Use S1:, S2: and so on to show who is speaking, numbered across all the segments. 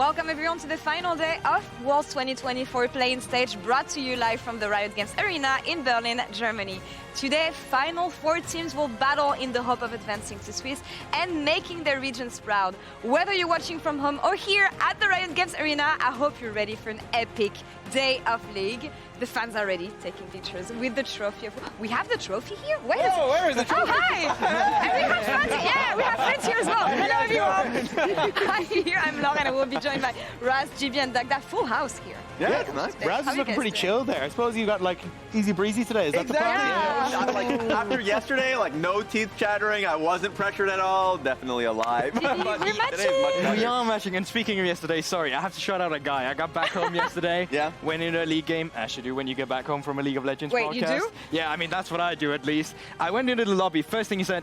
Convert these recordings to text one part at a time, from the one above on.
S1: Welcome everyone to the final day of Worlds 2024 playing stage, brought to you live from the Riot Games Arena in Berlin, Germany. Today, final 4 teams will battle in the hope of advancing to Swiss and making their regions proud. Whether you're watching from home or here at the Riot Games Arena, I hope you're ready for an epic day of League. The fans are ready, taking pictures with the trophy. We have the trophy here? Where is the trophy? Oh, hi! And we have fans. Yeah, we have friends here as well. Hello, everyone. Hi, here I'm Lauren. I will be joined by Raz, GB, and Dagda. Full house here.
S2: Yeah, it's nice.
S3: Raz is looking pretty chill there. I suppose you got like easy breezy today. Is that the plan?
S2: Yeah. Like, after yesterday, like no teeth chattering. I wasn't pressured at all. Definitely alive.
S1: We're matching.
S4: We are matching. And speaking of yesterday, sorry, I have to shout out a guy. I got back home yesterday.
S2: Yeah.
S4: Went in a league game, as you do when you get back home from a League of Legends
S1: Wait,
S4: broadcast.
S1: you do?
S4: Yeah, I mean, that's what I do at least. I went into the lobby. First thing he said,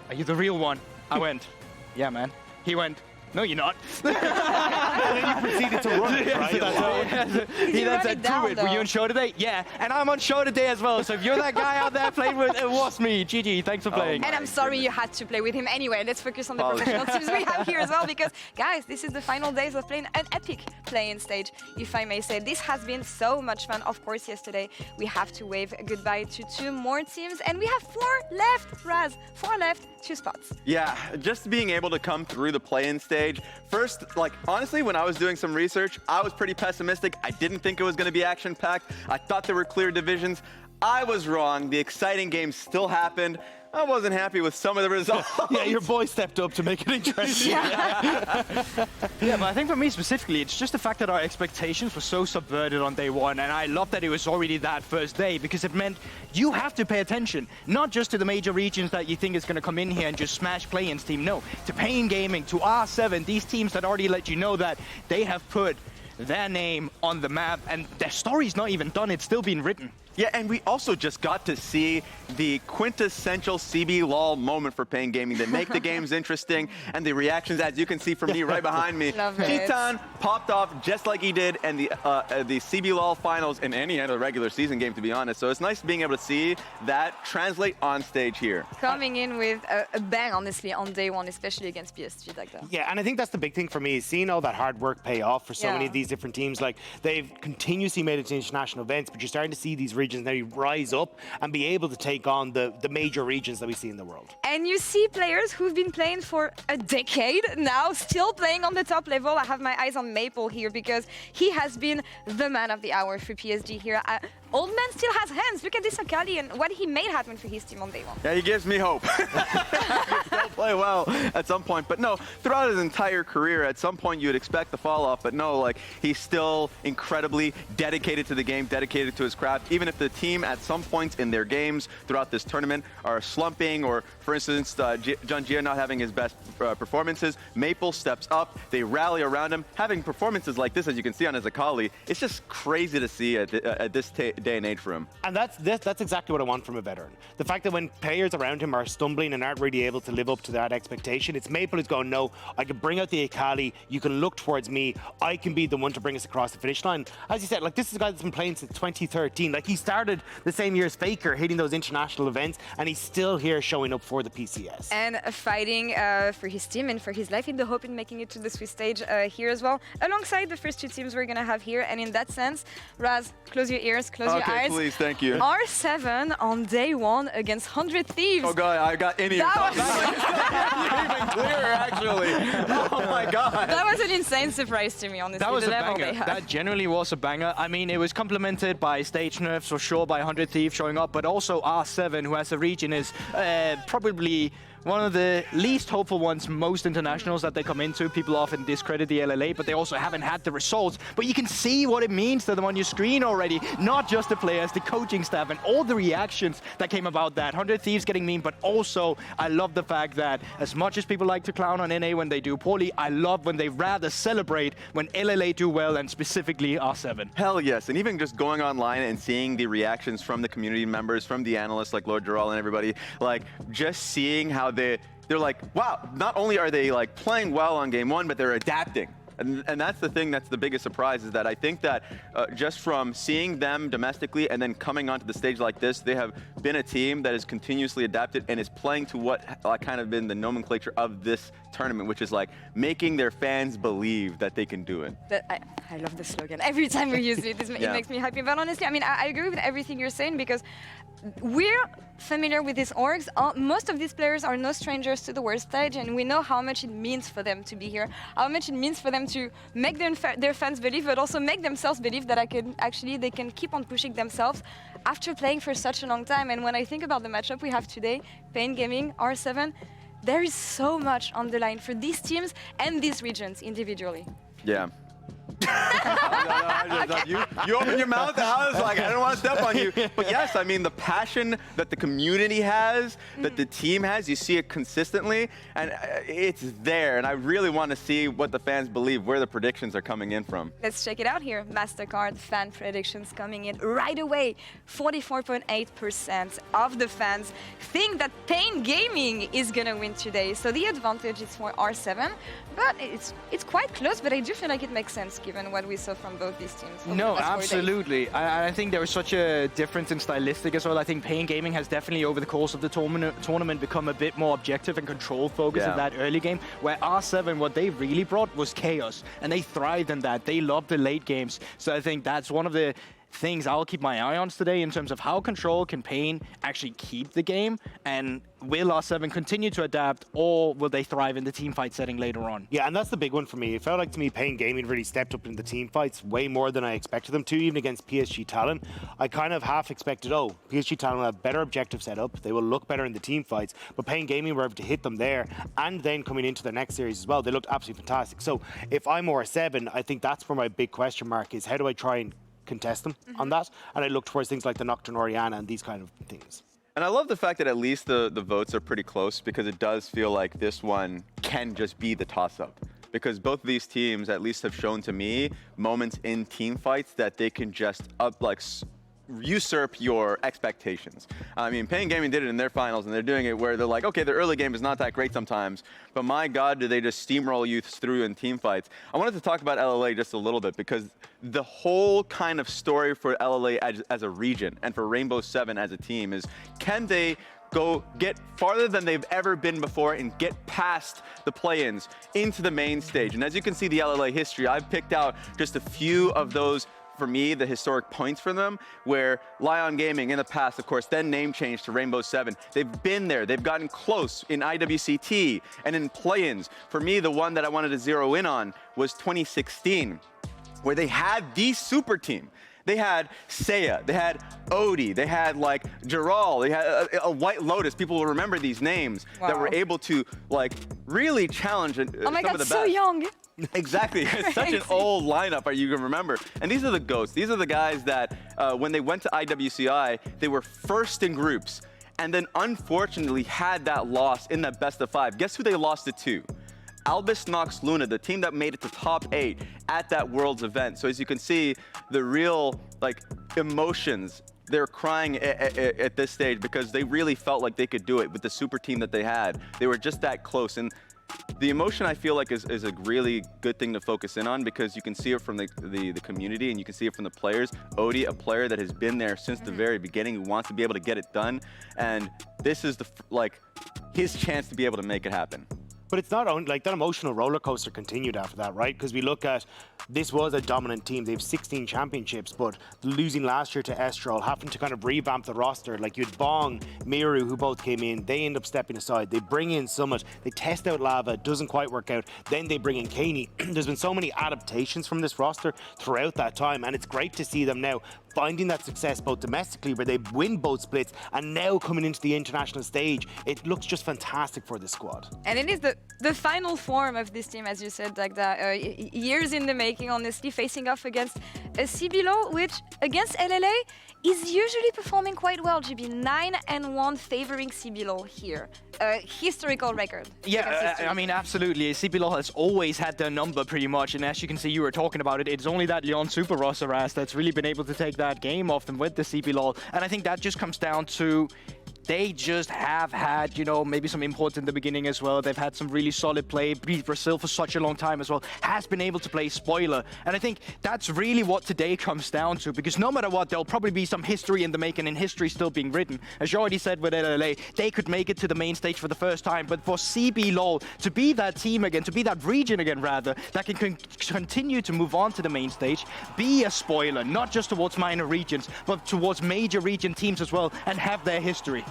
S4: "Are you the real one?" I went, "Yeah, man." He went, "No, you're not."
S3: And then you proceeded to run, right?
S4: He then said, "Do it. Were you on show today?" "Yeah." And I'm on show today as well. So if you're that guy out there playing with, it was me. GG, thanks for playing.
S1: And I'm sorry you had to play with him anyway. Let's focus on the professional teams we have here as well, because guys, this is the final days of playing an epic playing stage, if I may say. This has been so much fun. Of course, yesterday we have to wave goodbye to 2 more teams, and we have 4 left, Raz. 4 left, 2 spots.
S2: Yeah, just being able to come through the play-in stage. First, like, honestly, when I was doing some research, I was pretty pessimistic. I didn't think it was going to be action-packed. I thought there were clear divisions. I was wrong. The exciting game still happened. I wasn't happy with some of the results.
S3: Yeah, your boy stepped up to make it interesting.
S4: Yeah, but I think for me specifically, it's just the fact that our expectations were so subverted on day 1, and I love that it was already that first day, because it meant you have to pay attention, not just to the major regions that you think is going to come in here and just smash play-ins team, no, to paIN Gaming, to R7, these teams that already let you know that they have put their name on the map, and their story's not even done, it's still being written.
S2: Yeah, and we also just got to see the quintessential CB LOL moment for paIN Gaming that make the games interesting, and the reactions, as you can see from me right behind me. Titan popped off just like he did in the CB LOL finals in any other regular season game, to be honest. So it's nice being able to see that translate on stage here.
S1: Coming in with a bang, honestly, on day 1, especially against PSG like that.
S3: Yeah, and I think that's the big thing for me, is seeing all that hard work pay off for so many of these different teams. Like, they've continuously made it to international events, but you're starting to see these regions now rise up and be able to take on the major regions that we see in the world.
S1: And you see players who've been playing for a decade now, still playing on the top level. I have my eyes on Maple here, because he has been the man of the hour for PSG here. Old man still has hands. Look at this Akali and what he made happen for his team on day 1.
S2: Yeah, he gives me hope. He'll play well at some point. But no, throughout his entire career, at some point you would expect the fall off. But no, like, he's still incredibly dedicated to the game, dedicated to his craft. Even if the team at some points in their games throughout this tournament are slumping, or for instance, Junjia not having his best performances, Maple steps up, they rally around him. Having performances like this, as you can see on his Akali, it's just crazy to see at this day and age for him.
S3: And that's exactly what I want from a veteran. The fact that when players around him are stumbling and aren't really able to live up to that expectation, it's Maple who's going, no, I can bring out the Akali, you can look towards me, I can be the one to bring us across the finish line. As you said, like, this is a guy that's been playing since 2013. Like, he started the same year as FLICKR, hitting those international events, and he's still here showing up for the PCS.
S1: And fighting for his team and for his life, in the hope in making it to the Swiss stage here as well, alongside the first 2 teams we're going to have here. And in that sense, Raz, close your ears, close your eyes.
S2: Please, thank you.
S1: R7 on day 1 against 100 Thieves.
S2: Oh god, I got in ear. Even clearer, actually. Oh my god.
S1: That was an insane surprise to me, honestly.
S4: That was
S1: the
S4: a
S1: level
S4: banger.
S1: they had.
S4: That genuinely was a banger. I mean, it was complemented by stage nerfs for sure, by 100 Thieves showing up, but also R7, who as a region is probably one of the least hopeful ones, most internationals that they come into. People often discredit the LLA, but they also haven't had the results. But you can see what it means to them on your screen already. Not just the players, the coaching staff, and all the reactions that came about that. 100 Thieves getting mean, but also I love the fact that as much as people like to clown on NA when they do poorly, I love when they rather celebrate when LLA do well, and specifically R7.
S2: Hell yes, and even just going online and seeing the reactions from the community members, from the analysts like Lord Dural and everybody, like, just seeing how they're like, wow, not only are they like playing well on game 1, but they're adapting. And that's the thing that's the biggest surprise, is that I think that just from seeing them domestically and then coming onto the stage like this, they have been a team that is continuously adapted and is playing to what kind of been the nomenclature of this tournament, which is like making their fans believe that they can do it.
S1: I love the slogan. Every time we use it, it makes me happy. But honestly, I mean, I agree with everything you're saying, because we're familiar with these orgs. Most of these players are no strangers to the world stage, and we know how much it means for them to be here, how much it means for them to make their fans believe, but also make themselves believe that they can keep on pushing themselves after playing for such a long time. And when I think about the matchup we have today, paIN Gaming, R7, there is so much on the line for these teams and these regions individually.
S2: Yeah. You open your mouth, I was like, I don't want to step on you. But yes, I mean, the passion that the community has, that the team has, you see it consistently, and it's there. And I really want to see what the fans believe, where the predictions are coming in from.
S1: Let's check it out here. MasterCard fan predictions coming in right away. 44.8% of the fans think that paIN Gaming is going to win today. So the advantage is for R7, but it's quite close, but I do feel like it makes sense given what we saw from both these teams.
S4: No, absolutely. I think there was such a difference in stylistic as well. I think paIN Gaming has definitely, over the course of the tournament, become a bit more objective and control-focused in that early game, where R7, what they really brought was chaos, and they thrived in that. They loved the late games. So I think that's one of the things I'll keep my eye on today in terms of how control can paIN actually keep the game, and will R7 continue to adapt, or will they thrive in the team fight setting later on?
S3: Yeah, and that's the big one for me. It felt like to me paIN Gaming really stepped up in the team fights way more than I expected them to, even against PSG Talon. I kind of half expected, PSG Talon will have better objective setup, they will look better in the team fights, but paIN Gaming were able to hit them there, and then coming into their next series as well, they looked absolutely fantastic. So if I'm R7, I think that's where my big question mark is. How do I try and contest them on that? And I look towards things like the Nocturne Oriana and these kind of things.
S2: And I love the fact that at least the votes are pretty close, because it does feel like this one can just be the toss-up. Because both of these teams at least have shown to me moments in team fights that they can just usurp your expectations. I mean, paIN Gaming did it in their finals, and they're doing it where they're like, okay, their early game is not that great sometimes, but my God, do they just steamroll you through in team fights. I wanted to talk about LLA just a little bit, because the whole kind of story for LLA as a region and for Rainbow 7 as a team is, can they go get farther than they've ever been before and get past the play-ins into the main stage? And as you can see the LLA history, I've picked out just a few of those, for me, the historic points for them, where Lyonz Gaming in the past, of course, then name changed to Rainbow 7. They've been there. They've gotten close in IWCT and in play-ins. For me, the one that I wanted to zero in on was 2016, where they had the super team. They had Xayah, they had Oddie, they had like Giral, they had a White Lotus. People will remember these names that were able to like really challenge some of the best.
S1: So young.
S2: Exactly. It's such an old lineup, you can remember. And these are the GOATs. These are the guys that when they went to IWCI, they were first in groups, and then unfortunately had that loss in that best of 5. Guess who they lost it to? Albus Nox Luna, the team that made it to top 8 at that Worlds event. So as you can see, the real emotions, they're crying at this stage, because they really felt like they could do it with the super team that they had. They were just that close. And the emotion, I feel like, is a really good thing to focus in on, because you can see it from the community, and you can see it from the players. Oddie, a player that has been there since the very beginning, who wants to be able to get it done. And this is his chance to be able to make it happen.
S3: But it's not only like that emotional roller coaster continued after that, right? Because we look at, this was a dominant team. They have 16 championships, but losing last year to Estral, having to kind of revamp the roster. Like you had Bong, Miru, who both came in. They end up stepping aside. They bring in Summit. They test out Lava. It doesn't quite work out. Then they bring in Keine. There's been so many adaptations from this roster throughout that time, and it's great to see them now finding that success both domestically, where they win both splits, and now coming into the international stage. It looks just fantastic for this squad.
S1: And it is the final form of this team, as you said, like that years in the making, honestly, facing off against a CBLOL, which against LLA is usually performing quite well. GB 9-1 favoring CBLOL here. Historical record.
S4: Yeah, I mean, absolutely. CBLOL has always had their number pretty much, and as you can see, you were talking about it, it's only that Lyonz Super roster that's really been able to take that game off them with the CBLOL, and I think that just comes down to they just have had, you know, maybe some imports in the beginning as well. They've had some really solid play. Beat Brazil for such a long time as well. Has been able to play spoiler. And I think that's really what today comes down to, because no matter what, there'll probably be some history in the making and history still being written. As you already said with LLA, they could make it to the main stage for the first time. But for CB LOL to be that team again, to be that region again rather, that can continue to move on to the main stage, be a spoiler, not just towards minor regions, but towards major region teams as well, and have their history.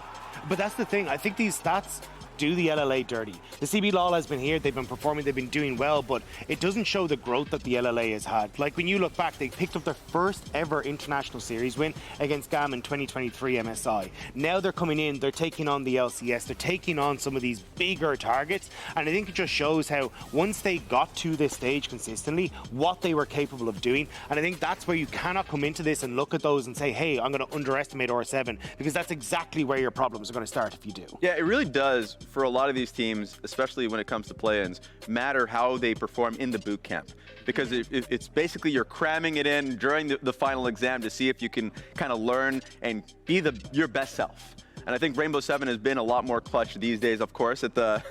S3: But that's the thing. I think these stats do the LLA dirty. The CB LOL has been here, they've been performing, they've been doing well, but it doesn't show the growth that the LLA has had. Like when you look back, they picked up their first ever international series win against GAM in 2023 MSI. Now they're coming in, they're taking on the LCS, they're taking on some of these bigger targets, and I think it just shows how once they got to this stage consistently, what they were capable of doing. And I think that's where you cannot come into this and look at those and say, hey, I'm going to underestimate R7, because that's exactly where your problems are going to start if you do.
S2: Yeah, it really does, for a lot of these teams, especially when it comes to play-ins, matter how they perform in the boot camp. Because it's basically you're cramming it in during the final exam to see if you can kind of learn and be your best self. And I think Rainbow 7 has been a lot more clutch these days, of course, at the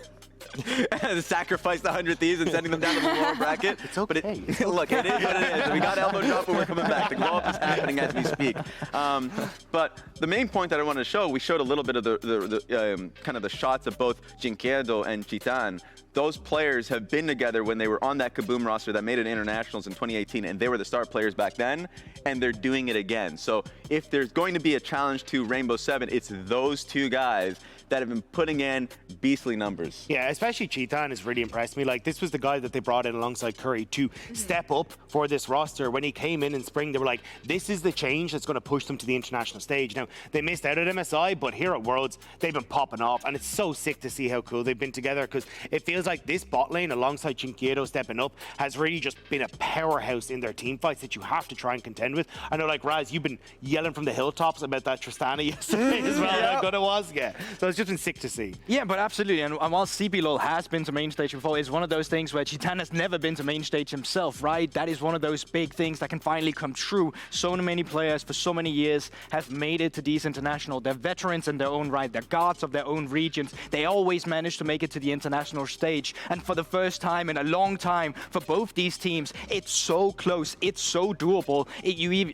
S2: sacrifice the 100 Thieves and sending them down to the lower bracket.
S3: It's okay.
S2: But look, it is what it is. We got elbow drop, but we're coming back. The glow up is happening as we speak. But the main point that I wanted to show, we showed a little bit of the kind of the shots of both dyNquedo and Chitan. Those players have been together when they were on that Kaboom roster that made it internationals in 2018, and they were the star players back then, and they're doing it again. So if there's going to be a challenge to Rainbow 7, it's those two guys that have been putting in beastly numbers.
S3: Yeah, especially Chitan has really impressed me. Like, this was the guy that they brought in alongside Kuri to step up for this roster. When he came in spring, they were like, this is the change that's going to push them to the international stage. Now, they missed out at MSI, but here at Worlds, they've been popping off, and it's so sick to see how cool they've been together, because it feels like this bot lane, alongside dyNquedo stepping up, has really just been a powerhouse in their team fights that you have to try and contend with. I know, like, Raz, you've been yelling from the hilltops about that Tristana yesterday as well, how good it was. Yeah, so it's just been sick to see.
S4: Yeah, but absolutely. And while CB LOL has been to main stage before, it's one of those things where Chitan has never been to main stage himself, right? That is one of those big things that can finally come true. So many players for so many years have made it to these international. They're veterans in their own right. They're gods of their own regions. They always manage to make it to the international stage. And for the first time in a long time for both these teams, it's so close. It's so doable.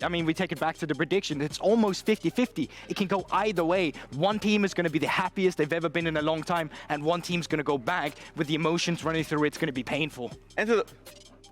S4: I mean, we take it back to the prediction. It's almost 50-50. It can go either way. One team is going to be the happiest they've ever been in a long time, and one team's going to go back with the emotions running through. It's going to be painful.
S2: And to the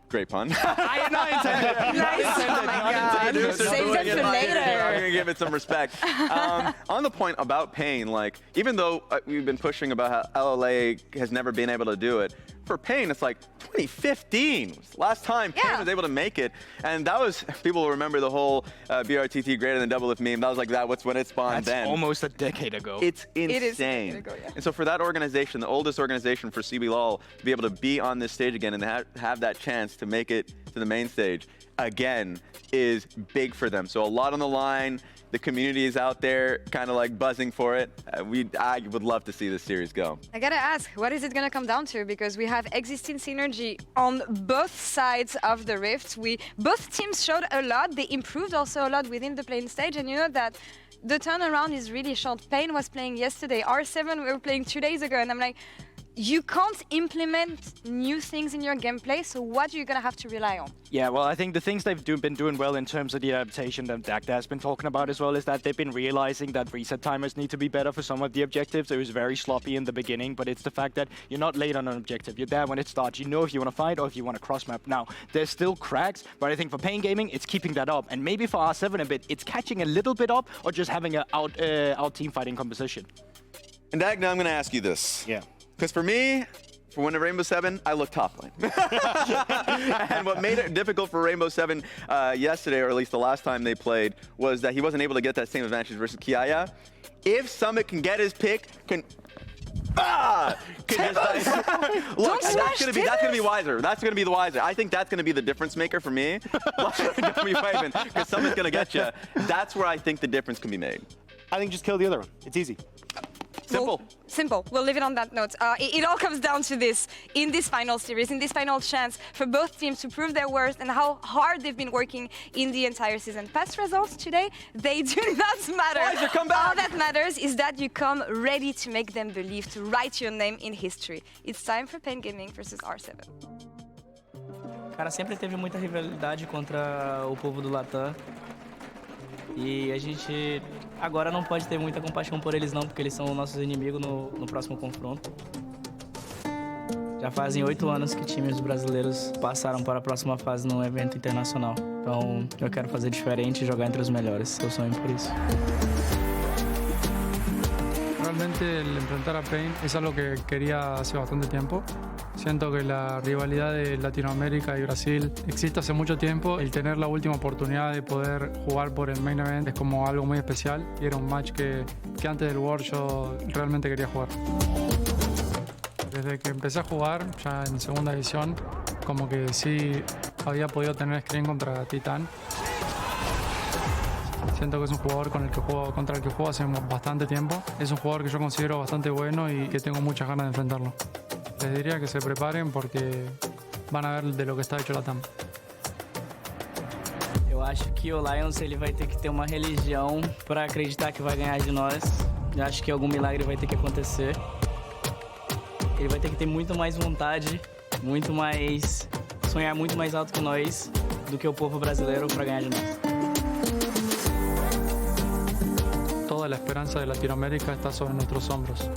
S2: great pun.
S4: I am not intended.
S1: Nice. Oh my God. Save it for later.
S2: I'm going to give it some respect. On the point about paIN, like, even though we've been pushing about how LLA has never been able to do it, for paIN, it's like 2015 was the last time paIN was able to make it. And that was, people will remember the whole BRTT greater than double if meme. That was like that, what's when it spawned then.
S4: That's almost a decade ago.
S2: It's insane.
S1: It is a decade ago, yeah.
S2: And so for that organization, the oldest organization for CB LOL, to be able to be on this stage again and have that chance to make it to the main stage, again, is big for them. So a lot on the line. The community is out there kind of like buzzing for it. I would love to see this series go.
S1: I gotta ask, what is it gonna come down to? Because we have existing synergy on both sides of the rift. Both teams showed a lot. They improved also a lot within the playing stage, and you know that the turnaround is really short. paIN was playing yesterday. R7 we were playing 2 days ago, and I'm like, you can't implement new things in your gameplay, so what are you going to have to rely on?
S4: Yeah, well, I think the things they've been doing well in terms of the adaptation that Dagda has been talking about as well is that they've been realizing that reset timers need to be better for some of the objectives. It was very sloppy in the beginning, but it's the fact that you're not late on an objective. You're there when it starts. You know if you want to fight or if you want to cross-map. Now, there's still cracks, but I think for paIN Gaming, it's keeping that up. And maybe for R7 a bit, it's catching a little bit up or just having an out team fighting composition.
S2: And Dagda, I'm going to ask you this.
S3: Yeah.
S2: Because for me, for when Rainbow 7, I look top lane. And what made it difficult for Rainbow 7 yesterday, or at least the last time they played, was that he wasn't able to get that same advantage versus Xayah. If Summit can get his pick, look, that's gonna be Wizer. That's gonna be the Wizer. I think that's gonna be the difference maker for me. Don't be waving, because Summit's gonna get you. That's where I think the difference can be made.
S3: I think just kill the other one. It's easy.
S1: Simple. We'll leave it on that note. It all comes down to this in this final series, in this final chance for both teams to prove their worth and how hard they've been working in the entire season. Past results today, they do not matter.
S2: Wizer, come back.
S1: All that matters is that you come ready to make them believe, to write your name in history. It's time for paIN Gaming versus R7.
S5: Cara, sempre teve muita rivalidade contra o povo do Latam. E a gente agora não pode ter muita compaixão por eles não, porque eles são nossos inimigos no próximo confronto. Já fazem 8 anos que times brasileiros passaram para a próxima fase num evento internacional. Então eu quero fazer diferente e jogar entre os melhores. Eu sonho por isso.
S6: Realmente el enfrentar a paIN es algo que quería hace bastante tiempo. Siento que la rivalidad de Latinoamérica y Brasil existe hace mucho tiempo. El tener la última oportunidad de poder jugar por el main event es como algo muy especial. Y era un match que antes del World yo realmente quería jugar. Desde que empecé a jugar, ya en segunda división, como que sí había podido tener screen contra Titán. Siento que es un jugador contra el que juego hace bastante tiempo. Es un jugador que yo considero bastante bueno y que tengo muchas ganas de enfrentarlo. Les diría que se preparen porque van a ver de lo que está hecho Latam.
S5: Eu acho que o Lyonz ele vai ter que ter uma religião para acreditar que vai ganhar de nós. Eu acho que algum milagre vai ter que acontecer. Ele vai ter que ter muito mais vontade, muito mais sonhar muito mais alto que nós do que o povo brasileiro para ganhar de nós.
S6: Toda la esperanza de Latinoamérica está sobre nuestros hombros.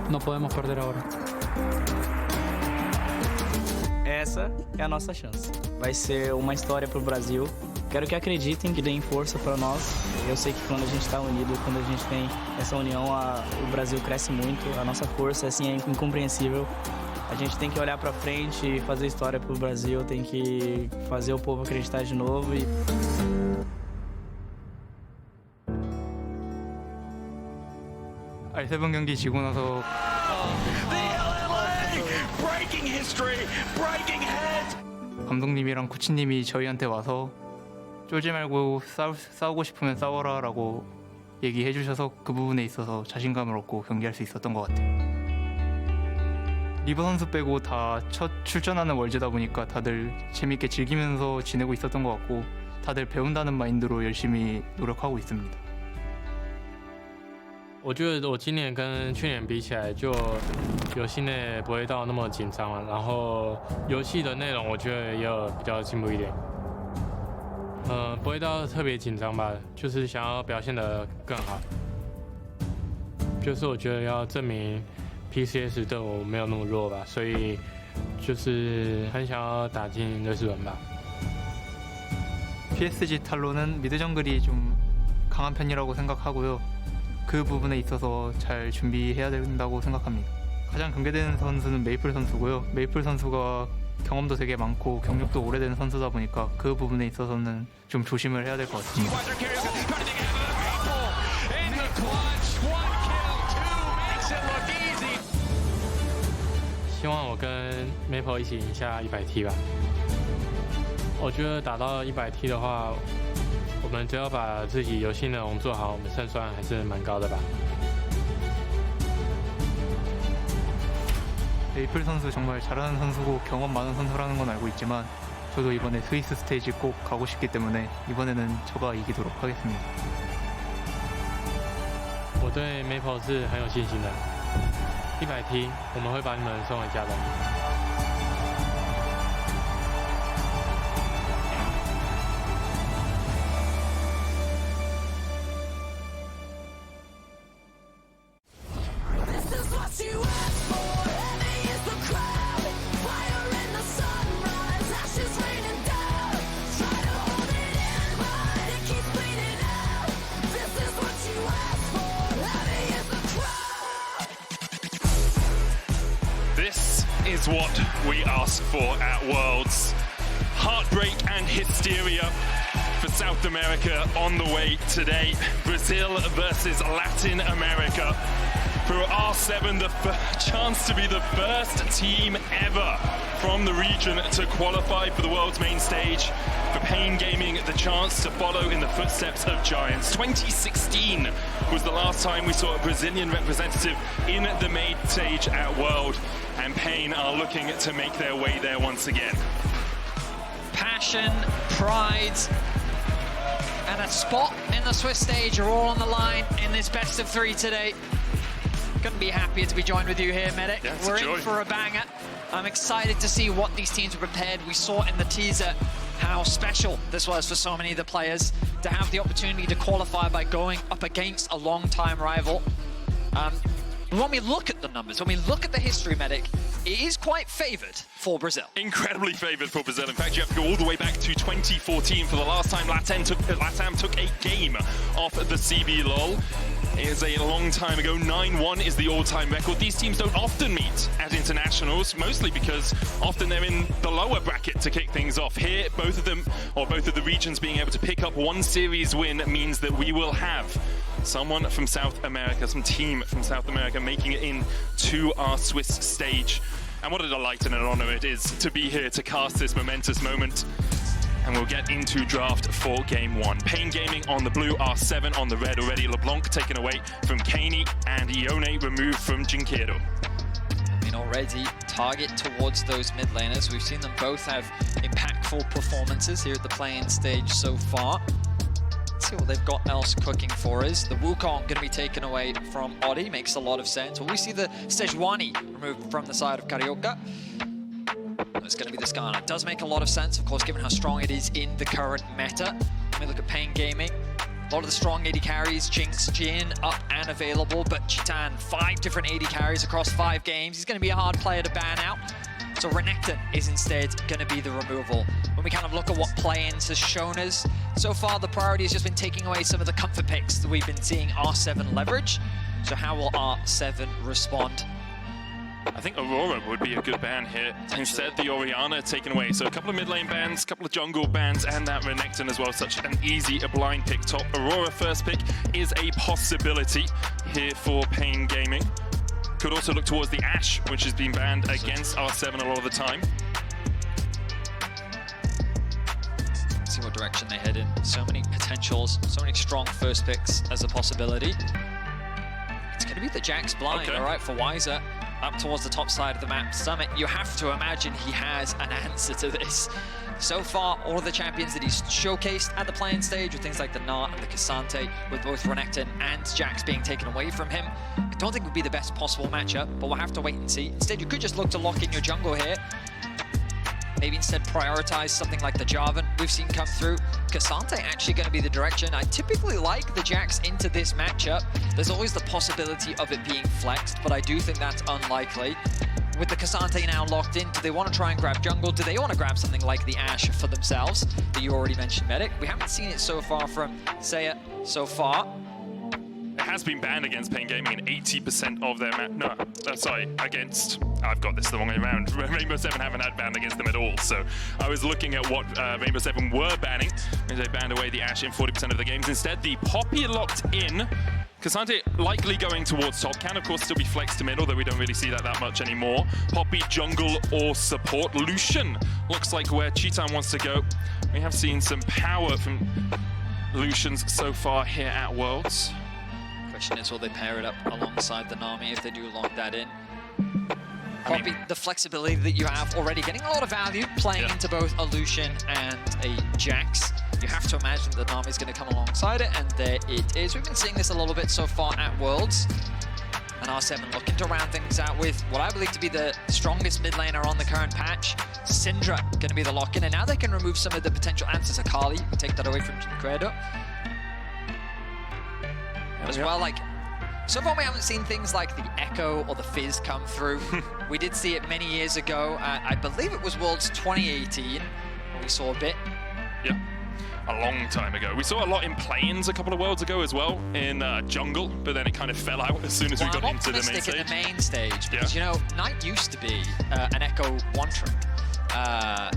S6: No podemos perder ahora.
S5: Essa é a nossa chance. Vai ser uma história para o Brasil. Quero que acreditem, que deem força para nós. Eu sei que quando a gente está unido, quando a gente tem essa união, o Brasil cresce muito. A nossa força assim, é incompreensível. A gente tem que olhar para frente e fazer história para o Brasil. Tem que fazer o povo acreditar de novo.
S6: R7 경기 지고 나서 감독님이랑 코치님이 저희한테 와서 쫄지 말고 싸우고 싶으면 싸워라라고 얘기해 주셔서 그 부분에 있어서 자신감을 얻고 경기할 수 있었던 것 같아요. 리버 선수 빼고 다 첫 출전하는 월즈다 보니까 다들 재밌게 즐기면서 지내고 있었던 것 같고 다들 배운다는 마인드로 열심히 노력하고 있습니다.
S7: 我觉得我今年跟去年比起来，就游戏内不会到那么紧张了，然后游戏的内容我觉得也有比较进步一点。不会到特别紧张吧，就是想要表现得更好。就是我觉得要证明 PCS 对我没有那么弱吧，所以就是很想要打进热刺轮吧。
S6: PSG 탈론은 미드 정글이 좀 강한 편이라고 생각하고요. 그 부분에 있어서 잘 준비해야 된다고 생각합니다. 가장 경계되는 선수는 메이플 선수고요. 메이플 선수가 경험도 되게 많고 경력도 오래된 선수다 보니까 그 부분에 있어서는 좀 조심을 해야 될 것 같습니다.
S7: 希望我跟 Maple 一起赢下100T 吧。我觉得打到100T 的话，我们只要把自己游戏内容做好，我们胜算还是蛮高的吧。
S6: 메이플 선수 정말 잘하는 선수고 경험 많은 선수라는 건 알고 있지만 저도 이번에 스위스 스테이지 꼭 가고 싶기 때문에 이번에는 저가 이기도록 하겠습니다.
S7: 我对 Maple 是很有信心的，100T 我们会把你们送回家的。
S8: This is what we asked for at Worlds. Heartbreak and hysteria for South America on the way today. Brazil versus Latin America. for R7, the chance to be the first team ever from the region to qualify for the world's main stage. For paIN Gaming, the chance to follow in the footsteps of giants. 2016 was the last time we saw a Brazilian representative in the main stage at World, and paIN are looking to make their way there once again.
S9: Passion, pride, and a spot in the Swiss stage are all on the line in this best of 3 today. Couldn't be happier to be joined with you here, Medic.
S8: Yeah,
S9: We're in for a banger. I'm excited to see what these teams are prepared. We saw in the teaser how special this was for so many of the players to have the opportunity to qualify by going up against a long-time rival. When we look at the numbers, when we look at the history, Medic, it is quite favoured for Brazil.
S8: Incredibly favoured for Brazil. In fact, you have to go all the way back to 2014 for the last time LATAM took a game off the CBLOL. It is a long time ago. 9-1 is the all-time record. These teams don't often meet at internationals, mostly because often they're in the lower bracket to kick things off. Here, both of them, or both of the regions being able to pick up one series win means that we will have someone from South America, some team from South America making it in to our Swiss stage. And what a delight and an honor it is to be here to cast this momentous moment. And we'll get into draft for game 1. paIN Gaming on the blue, R7 on the red already. LeBlanc taken away from Keine and Ione removed from dyNquedo.
S9: I mean, already target towards those mid laners. We've seen them both have impactful performances here at the play-in stage so far. Let's see what they've got else cooking for us. The Wukong going to be taken away from Oddie. Makes a lot of sense. Well, we see the Sejuani removed from the side of CarioK. It's going to be the Skarner. It does make a lot of sense, of course, given how strong it is in the current meta. When we look at paIN Gaming, a lot of the strong AD carries, Jinx, Jin up and available, but Chitan, 5 different AD carries across 5 games. He's going to be a hard player to ban out. So Renekton is instead going to be the removal. When we kind of look at what play-ins has shown us, so far the priority has just been taking away some of the comfort picks that we've been seeing R7 leverage. So how will R7 respond?
S8: I think Aurora would be a good ban here. Instead, the Orianna taken away. So a couple of mid lane bans, a couple of jungle bans, and that Renekton as well. Such an easy blind pick top. Aurora first pick is a possibility here for paIN Gaming. Could also look towards the Ashe, which has been banned against R7 a lot of the time.
S9: See what direction they head in. So many potentials, so many strong first picks as a possibility. It's going to be the Jax blind, all right, for Wizer. Up towards the top side of the map. Summit, you have to imagine he has an answer to this. So far, all of the champions that he's showcased at the play-in stage with things like the Gnar and the Cassante, with both Renekton and Jax being taken away from him, I don't think would be the best possible matchup, but we'll have to wait and see. Instead, you could just look to lock in your jungle here. Maybe instead prioritize something like the Jarvan we've seen come through. Cassante actually going to be the direction. I typically like the Jax into this matchup. There's always the possibility of it being flexed, but I do think that's unlikely. With the Cassante now locked in, do they want to try and grab jungle? Do they want to grab something like the Ashe for themselves that you already mentioned, Medic? We haven't seen it so far from Xayah so far.
S8: It has been banned against paIN Gaming in 80% of their against, I've got this the wrong way around. Rainbow 7 haven't had banned against them at all, so I was looking at what Rainbow 7 were banning, and they banned away the Ashe in 40% of the games. Instead, the Poppy locked in. Cassante likely going towards top, can of course still be flexed to mid, although we don't really see that much anymore. Poppy, jungle, or support. Lucian looks like where Chitan wants to go. We have seen some power from Lucians so far here at Worlds.
S9: Question is, will they pair it up alongside the Nami if they do lock that in? Poppy, the flexibility that you have already getting a lot of value playing into both a Lucian and a Jax. You have to imagine that Nami's going to come alongside it, and there it is. We've been seeing this a little bit so far at Worlds. And R7 looking to round things out with what I believe to be the strongest mid laner on the current patch. Syndra going to be the lock-in, and now they can remove some of the potential answers. Akali, you can take that away from dyNquedo. As well, like, so far we haven't seen things like the Echo or the Fizz come through. We did see it many years ago. I believe it was Worlds 2018 when we saw a bit.
S8: Yeah, a long time ago. We saw a lot in play-ins a couple of Worlds ago as well in jungle, but then it kind of fell out as soon as we got into the main stage.
S9: In the main stage, because you know, Knight used to be an Echo one-trick.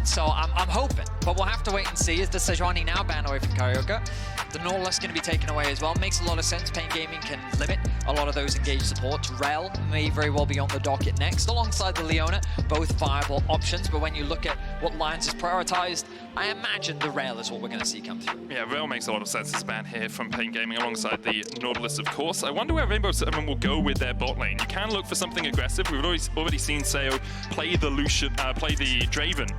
S9: So I'm hoping, but we'll have to wait and see. Is the Sejuani now banned away from CarioK? The Nautilus going to be taken away as well. Makes a lot of sense. paIN Gaming can limit a lot of those engaged supports. Rel may very well be on the docket next, alongside the Leona. Both viable options, but when you look at what Lyonz has prioritized, I imagine the Rel is what we're going to see come through.
S8: Yeah, Rel makes a lot of sense as a ban here from paIN Gaming alongside the Nautilus, of course. I wonder where Rainbow Seven will go with their bot lane. You can look for something aggressive. We've already seen Xayah play the Draven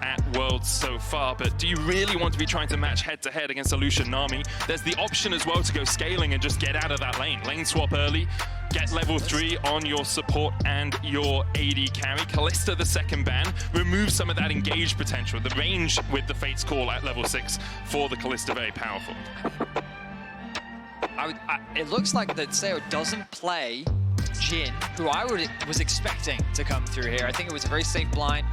S8: at Worlds so far, but do you really want to be trying to match head-to-head against a Lucian Nami? There's the option as well to go scaling and just get out of that lane. Lane swap early, get level 3 on your support and your AD carry. Kalista, the second ban, remove some of that engaged potential. The range with the Fate's Call at level 6 for the Kalista, very powerful.
S9: It looks like that Xayah doesn't play Jhin, who I was expecting to come through here. I think it was a very safe blind.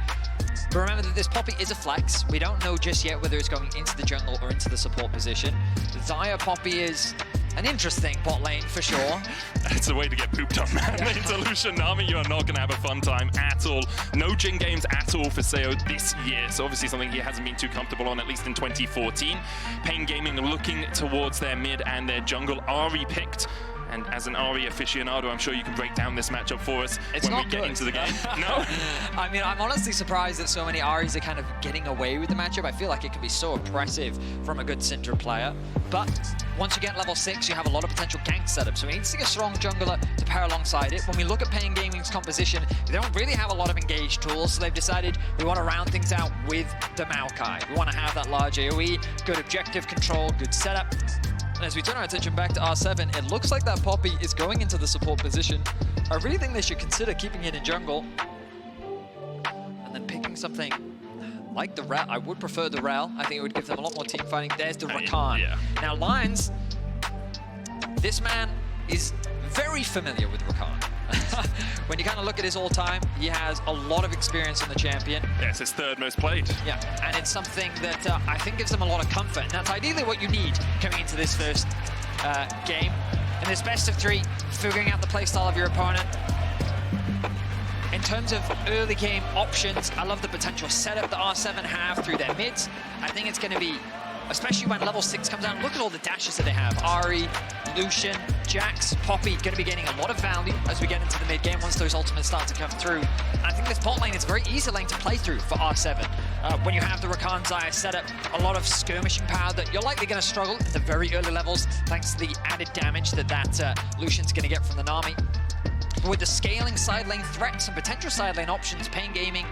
S9: But remember that this Poppy is a flex. We don't know just yet whether it's going into the jungle or into the support position. The Xayah Poppy is an interesting bot lane for sure.
S8: It's a way to get pooped on, man. Into Lucian Nami, you are not going to have a fun time at all. No Jhin games at all for Xayah this year, so obviously something he hasn't been too comfortable on, at least in 2014. paIN Gaming looking towards their mid and their jungle. Ahri picked. And as an Ahri aficionado, I'm sure you can break down this matchup for us when we get into the game. No?
S9: I mean, I'm honestly surprised that so many Ahris are kind of getting away with the matchup. I feel like it can be so oppressive from a good Syndra player. But once you get level 6, you have a lot of potential gank setup. So we need to see a strong jungler to pair alongside it. When we look at paIN Gaming's composition, they don't really have a lot of engaged tools, so they've decided we want to round things out with the Maokai. We want to have that large AoE, good objective control, good setup. And as we turn our attention back to R7, it looks like that Poppy is going into the support position. I really think they should consider keeping it in jungle. And then picking something like the Rel. I would prefer the Rel. I think it would give them a lot more team fighting. There's the Rakan.
S8: Yeah.
S9: Now Lyonz, this man is very familiar with Rakan. When you kind of look at his all-time, he has a lot of experience in the champion.
S8: Yeah, it's his third most played.
S9: Yeah, and it's something that I think gives him a lot of comfort. And that's ideally what you need coming into this first game. In this best of 3, figuring out the playstyle of your opponent. In terms of early game options, I love the potential setup that R7 have through their mids. I think it's going to be, especially when level 6 comes out, look at all the dashes that they have. Ahri, Lucian, Jax, Poppy, going to be getting a lot of value as we get into the mid-game once those ultimates start to come through. And I think this bot lane is a very easy lane to play through for R7. When you have the Rakan Xayah setup, a lot of skirmishing power that you're likely going to struggle at the very early levels thanks to the added damage that Lucian's going to get from the Nami. But with the scaling side lane threats and potential side lane options, paIN Gaming,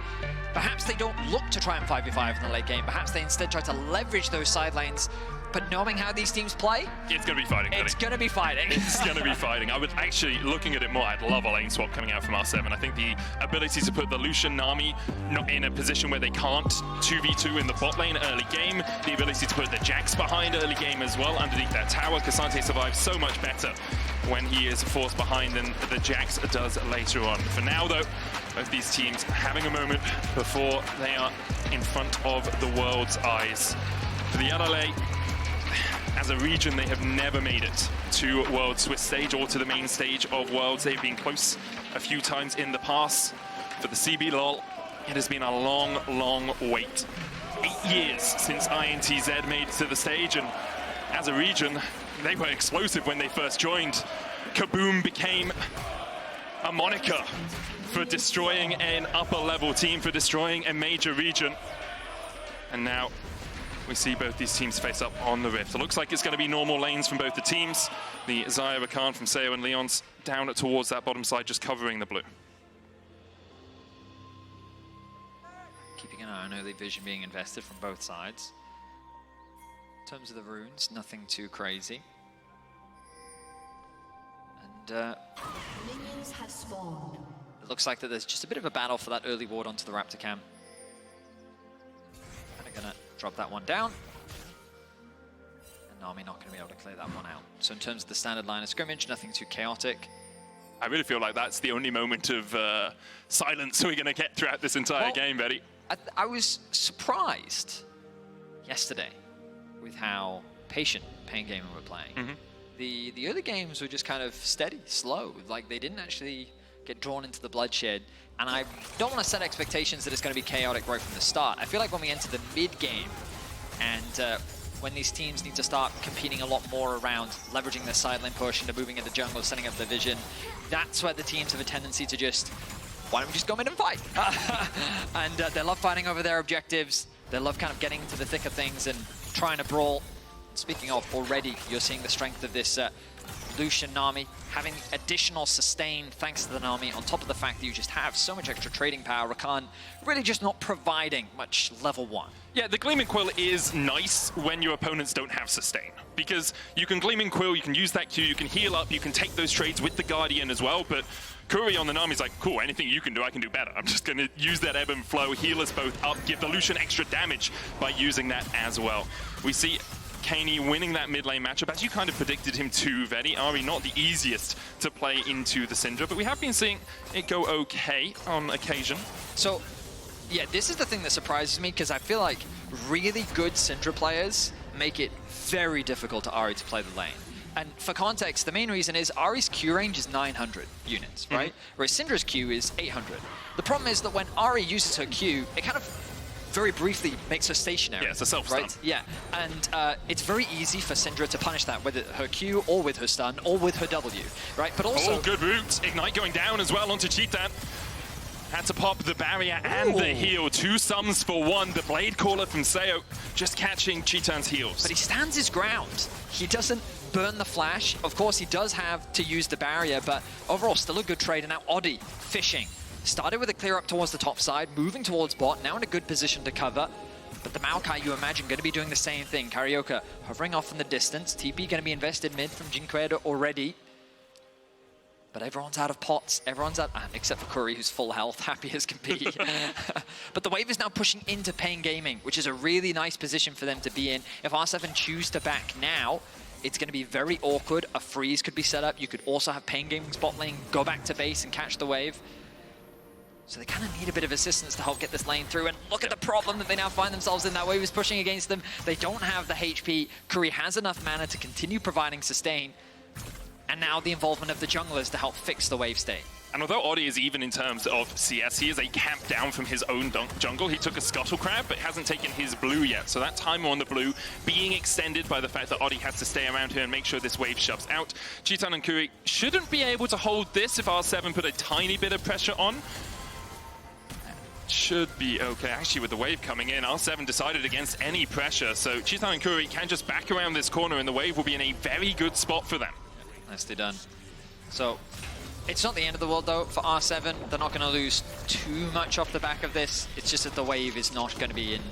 S9: perhaps they don't look to try and 5v5 in the late game. Perhaps they instead try to leverage those side lanes. But knowing how these teams play,
S8: it's going to be fighting.
S9: It's going to be fighting.
S8: It's going to be fighting. I would actually, looking at it more, I'd love a lane swap coming out from R7. I think the ability to put the Lucian Nami not in a position where they can't 2v2 in the bot lane early game, the ability to put the Jax behind early game as well underneath that tower. K'Sante survives so much better when he is forced behind than the Jax does later on. For now, though, both these teams having a moment before they are in front of the world's eyes. For the LLA, as a region, they have never made it to World Swiss stage or to the main stage of Worlds. They've been close a few times in the past. For the CBLOL, it has been a long, long wait. 8 years since INTZ made it to the stage, and as a region, they were explosive when they first joined. Kaboom became a moniker for destroying an upper-level team, for destroying a major region. And now we see both these teams face up on the Rift. It looks like it's going to be normal lanes from both the teams. The Xayah, Rakan from Xayah and Lyonz down towards that bottom side, just covering the blue.
S9: Keeping an eye on early vision being invested from both sides. In terms of the runes, nothing too crazy. And
S10: Minions have spawned.
S9: It looks like that there's just a bit of a battle for that early ward onto the Raptor cam. And they're gonna drop that one down. And Nami not going to be able to clear that one out. So in terms of the standard line of scrimmage, nothing too chaotic.
S8: I really feel like that's the only moment of silence we're going to get throughout this entire game, Betty.
S9: I was surprised yesterday with how patient paIN Gaming were playing. The early games were just kind of steady, slow. Like they didn't actually get drawn into the bloodshed. And I don't want to set expectations that it's going to be chaotic right from the start. I feel like when we enter the mid-game and when these teams need to start competing a lot more around leveraging their side lane push into moving into jungle, setting up their vision, that's where the teams have a tendency to just, why don't we just go mid and fight? And they love fighting over their objectives. They love kind of getting into the thick of things and trying to brawl. Speaking of, already you're seeing the strength of this Lucian Nami, having additional sustain thanks to the Nami, on top of the fact that you just have so much extra trading power. Rakan really just not providing much level 1.
S8: Yeah, the Gleaming Quill is nice when your opponents don't have sustain, because you can Gleaming Quill, you can use that Q, you can heal up, you can take those trades with the Guardian as well, but Kuri on the Nami's like, cool, anything you can do, I can do better. I'm just going to use that ebb and flow, heal us both up, give the Lucian extra damage by using that as well. We see Keine winning that mid lane matchup, as you kind of predicted him to, Vedi. Ahri not the easiest to play into the Syndra, but we have been seeing it go okay on occasion.
S9: So, yeah, this is the thing that surprises me, because I feel like really good Syndra players make it very difficult to Ahri to play the lane. And for context, the main reason is Ahri's Q range is 900 units, right? Whereas Syndra's Q is 800. The problem is that when Ahri uses her Q, it kind of very briefly makes her stationary.
S8: Yeah, it's a self-stun.
S9: Right? Yeah, and it's very easy for Syndra to punish that, whether her Q or with her stun or with her W, right? But also...
S8: Oh, good route. Ignite going down as well onto Cheetah. Had to pop the barrier and the heal. 2 sums for 1. The Blade Caller from Xayah just catching Cheetah's heals.
S9: But he stands his ground. He doesn't burn the flash. Of course, he does have to use the barrier, but overall, still a good trade. And now Oddie fishing. Started with a clear up towards the top side, moving towards bot, now in a good position to cover. But the Maokai, you imagine, going to be doing the same thing. CarioK hovering off in the distance. TP going to be invested mid from dyNquedo already. But everyone's out of pots. Everyone's out, except for Kuri, who's full health, happy as can be. But the wave is now pushing into paIN Gaming, which is a really nice position for them to be in. If R7 choose to back now, it's going to be very awkward. A freeze could be set up. You could also have paIN Gaming's bot lane go back to base and catch the wave. So they kind of need a bit of assistance to help get this lane through. And look at the problem that they now find themselves in. That wave is pushing against them. They don't have the HP. Kuri has enough mana to continue providing sustain. And now the involvement of the junglers to help fix the wave state.
S8: And although Oddie is even in terms of CS, he is a camp down from his own jungle. He took a Scuttle Crab, but hasn't taken his blue yet. So that timer on the blue being extended by the fact that Oddie has to stay around here and make sure this wave shoves out. Cheetah and Kuri shouldn't be able to hold this if R7 put a tiny bit of pressure on. Should be okay. Actually, with the wave coming in, R7 decided against any pressure. So Cheetah and Kuri can just back around this corner and the wave will be in a very good spot for them.
S9: Nicely done. So it's not the end of the world though for R7. They're not going to lose too much off the back of this. It's just that the wave is not going to be in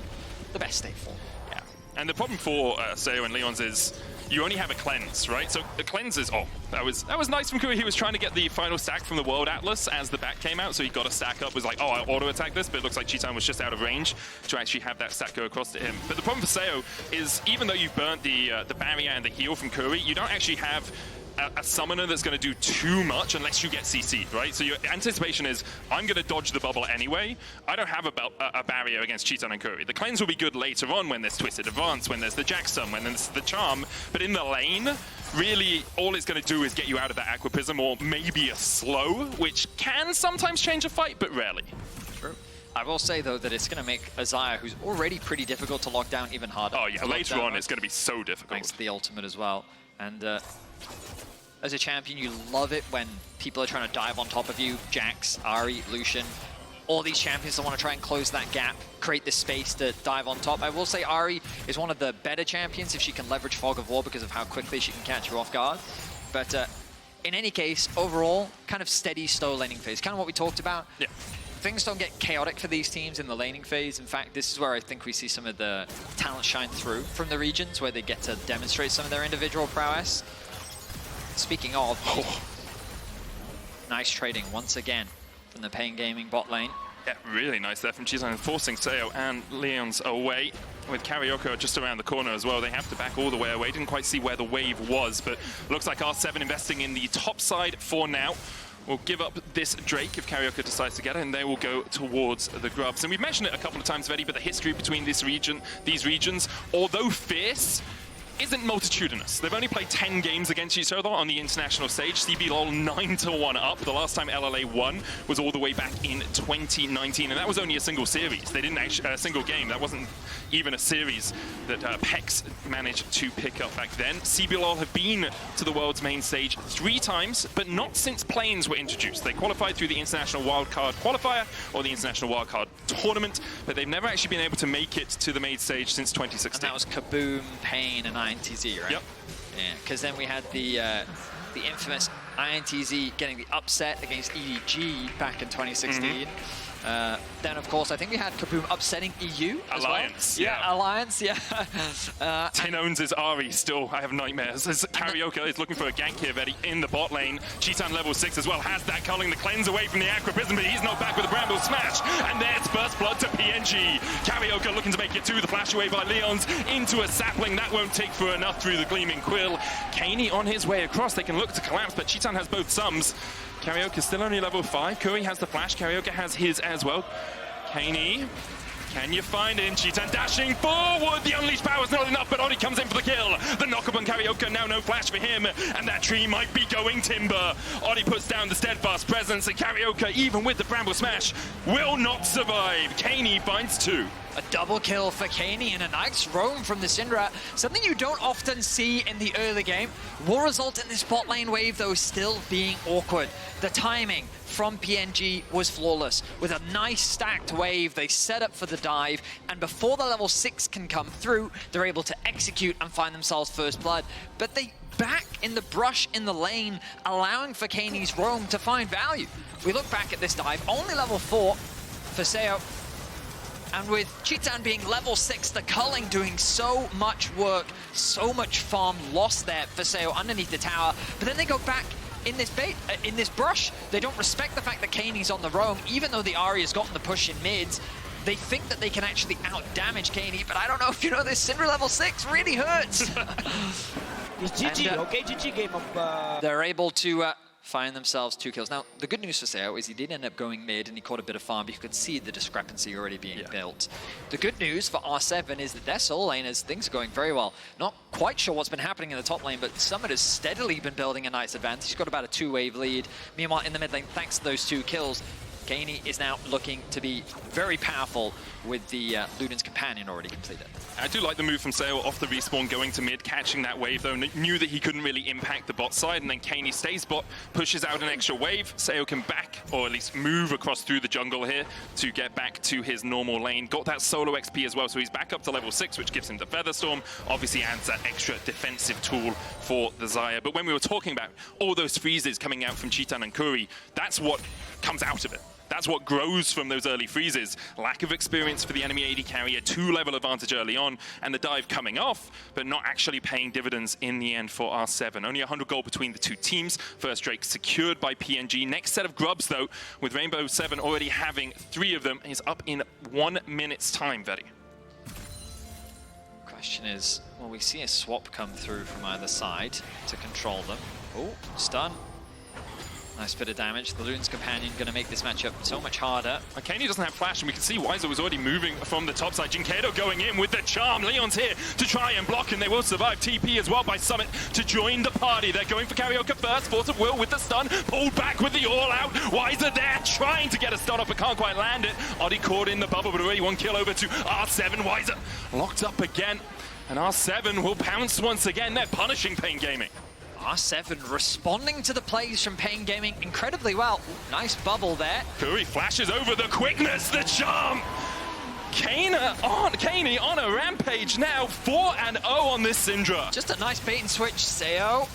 S9: the best state form.
S8: Yeah. And the problem for Xayah and Lyonz is you only have a cleanse, right? So the cleanse is, oh, that was nice from Kuri. He was trying to get the final stack from the World Atlas as the back came out, so he got a stack up, was like, oh, I'll auto-attack this, but it looks like Cheetah was just out of range to actually have that stack go across to him. But the problem for Xayah is, even though you've burnt the barrier and the heal from Kuri, you don't actually have a summoner that's going to do too much unless you get CC'd, right? So your anticipation is, I'm going to dodge the bubble anyway. I don't have a barrier against Cheetah and Kuri. The cleanse will be good later on when there's Twisted Advance, when there's the Jack Stun, when there's the Charm. But in the lane, really, all it's going to do is get you out of that Aqua Prism or maybe a slow, which can sometimes change a fight, but rarely.
S9: True. I will say, though, that it's going to make Xayah, who's already pretty difficult to lock down, even harder.
S8: Oh, yeah. Later on, it's going to be so difficult.
S9: Thanks to the ultimate as well. And as a champion, you love it when people are trying to dive on top of you. Jax, Ahri, Lucian, all these champions that want to try and close that gap, create this space to dive on top. I will say Ahri is one of the better champions if she can leverage Fog of War because of how quickly she can catch you off guard. But in any case, overall, kind of steady, slow laning phase. Kind of what we talked about.
S8: Yeah.
S9: Things don't get chaotic for these teams in the laning phase. In fact, this is where I think we see some of the talent shine through from the regions, where they get to demonstrate some of their individual prowess. Speaking of, nice trading once again from the paIN Gaming bot lane.
S8: Yeah, really nice there from Cheetah, forcing Xayah and Lyonz away. With CarioK just around the corner as well, they have to back all the way away. Didn't quite see where the wave was, but looks like R7 investing in the top side for now. We'll give up this Drake if CarioK decides to get it, and they will go towards the Grubs. And we've mentioned it a couple of times already, but the history between these regions, although fierce, isn't multitudinous. They've only played 10 games against each other on the international stage. CBLOL 9-1 up. The last time LLA won was all the way back in 2019, and that was only a single series. They didn't actually, a single game. That wasn't even a series that PEX managed to pick up back then. CBLOL have been to the world's main stage 3 times, but not since play-ins were introduced. They qualified through the International Wildcard Qualifier or the International Wildcard Tournament, but they've never actually been able to make it to the main stage since 2016.
S9: And that was Kaboom, paIN, and INTZ, right?
S8: Yep.
S9: Yeah, because then we had the infamous INTZ getting the upset against EDG back in 2016. Then, of course, I think we had Kaboom upsetting EU as
S8: Alliance,
S9: well.
S8: yeah.
S9: Alliance, yeah.
S8: Tin owns his Ahri still. I have nightmares. As CarioK is looking for a gank here, Vetti, in the bot lane. Cheetan level 6 as well has that culling the cleanse away from the Aqua Prism, but he's not back with a Bramble Smash. And there's first blood to PNG. CarioK looking to make it too. The flash away by Lyonz into a sapling. That won't take for enough through the Gleaming Quill. Keine on his way across. They can look to collapse, but Cheetan has both sums. CarioK is still only level 5. Kuri has the flash. CarioK has his as well. Keine, can you find him? Cheetan dashing forward. The unleashed power is not enough, but Oddie comes in for the kill. The knock-up on CarioK, now no flash for him, and that tree might be going timber. Oddie puts down the steadfast presence, and CarioK, even with the Bramble Smash, will not survive. Keine finds 2.
S9: A double kill for Keine and a nice roam from the Syndra. Something you don't often see in the early game. Will result in this bot lane wave, though, still being awkward. The timing from PNG was flawless. With a nice stacked wave, they set up for the dive, and before the level 6 can come through, they're able to execute and find themselves first blood. But they back in the brush in the lane, allowing for Kaine's roam to find value. We look back at this dive, only level 4 for Xayah. And with Cheetan being level 6, the culling doing so much work, so much farm lost there for Xayah underneath the tower. But then they go back in this brush. They don't respect the fact that Kaine's on the roam, even though the Ahri has gotten the push in mids. They think that they can actually out-damage Keine, but I don't know if you know this, Syndra level 6 really hurts.
S3: It's GG, okay? GG game of...
S9: They're able to find themselves 2 kills. Now, the good news for Xayah is he did end up going mid and he caught a bit of farm, but you could see the discrepancy already being built. The good news for R7 is that their solo laners, things are going very well. Not quite sure what's been happening in the top lane, but Summit has steadily been building a nice advantage. He's got about a 2-wave lead. Meanwhile, in the mid lane, thanks to those 2 kills, Keine is now looking to be very powerful with the Luden's Companion already completed.
S8: I do like the move from Xayah off the respawn, going to mid, catching that wave though, knew that he couldn't really impact the bot side, and then Keine stays bot, pushes out an extra wave. Xayah can back, or at least move across through the jungle here to get back to his normal lane. Got that solo XP as well, so he's back up to level 6, which gives him the Featherstorm. Obviously adds that extra defensive tool for the Xayah. But when we were talking about all those freezes coming out from Cheetan and Kuri, that's what comes out of it. That's what grows from those early freezes. Lack of experience for the enemy AD carrier, 2-level advantage early on, and the dive coming off, but not actually paying dividends in the end for R7. Only 100 gold between the 2 teams. First Drake secured by PNG. Next set of grubs, though, with Rainbow 7 already having 3 of them, is up in 1 minute's time, Vetti.
S9: Question is, will we see a swap come through from either side to control them? Oh, stun. Nice bit of damage. The Luden's Companion going to make this matchup so much harder.
S8: Keine doesn't have flash, and we can see Wizer was already moving from the top side. dyNquedo going in with the charm. Lyonz here to try and block, and they will survive. TP as well by Summit to join the party. They're going for CarioK first. Force of Will with the stun. Pulled back with the all-out. Wizer there trying to get a stun off, but can't quite land it. Oddie caught in the bubble, but already 1 kill over to R7. Wizer locked up again, and R7 will pounce once again. They're punishing paIN Gaming.
S9: R7 responding to the plays from paIN Gaming incredibly well. Nice bubble there.
S8: Kuri flashes over the quickness, the charm. Keine on a rampage now, 4-0 on this Syndra.
S9: Just a nice bait and switch, Xayah.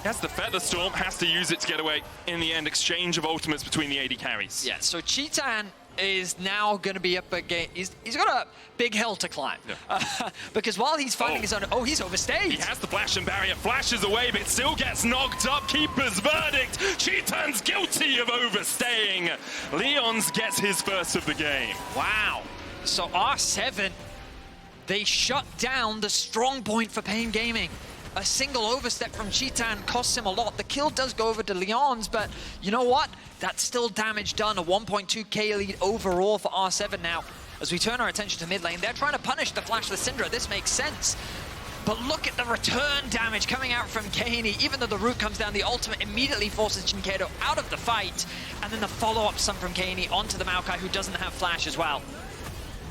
S8: Has the Featherstorm, has to use it to get away. In the end, exchange of ultimates between the AD carries.
S9: Yeah, so Cheetan is now going to be up against... He's got a big hill to climb. Yeah. Because while he's finding his own... Oh, he's overstayed.
S8: He has the flash and barrier, flashes away, but still gets knocked up. Keeper's verdict. Cheetan's guilty of overstaying. Lyonz gets his first of the game.
S9: Wow. So R7, they shut down the strong point for paIN Gaming. A single overstep from Cheetan costs him a lot. The kill does go over to Lyonz, but you know what? That's still damage done. A 1.2k lead overall for R7 now. As we turn our attention to mid lane, they're trying to punish the flash with Syndra. This makes sense. But look at the return damage coming out from Keine. Even though the root comes down, the ultimate immediately forces dyNquedo out of the fight. And then the follow-up stun from Keine onto the Maokai, who doesn't have flash as well.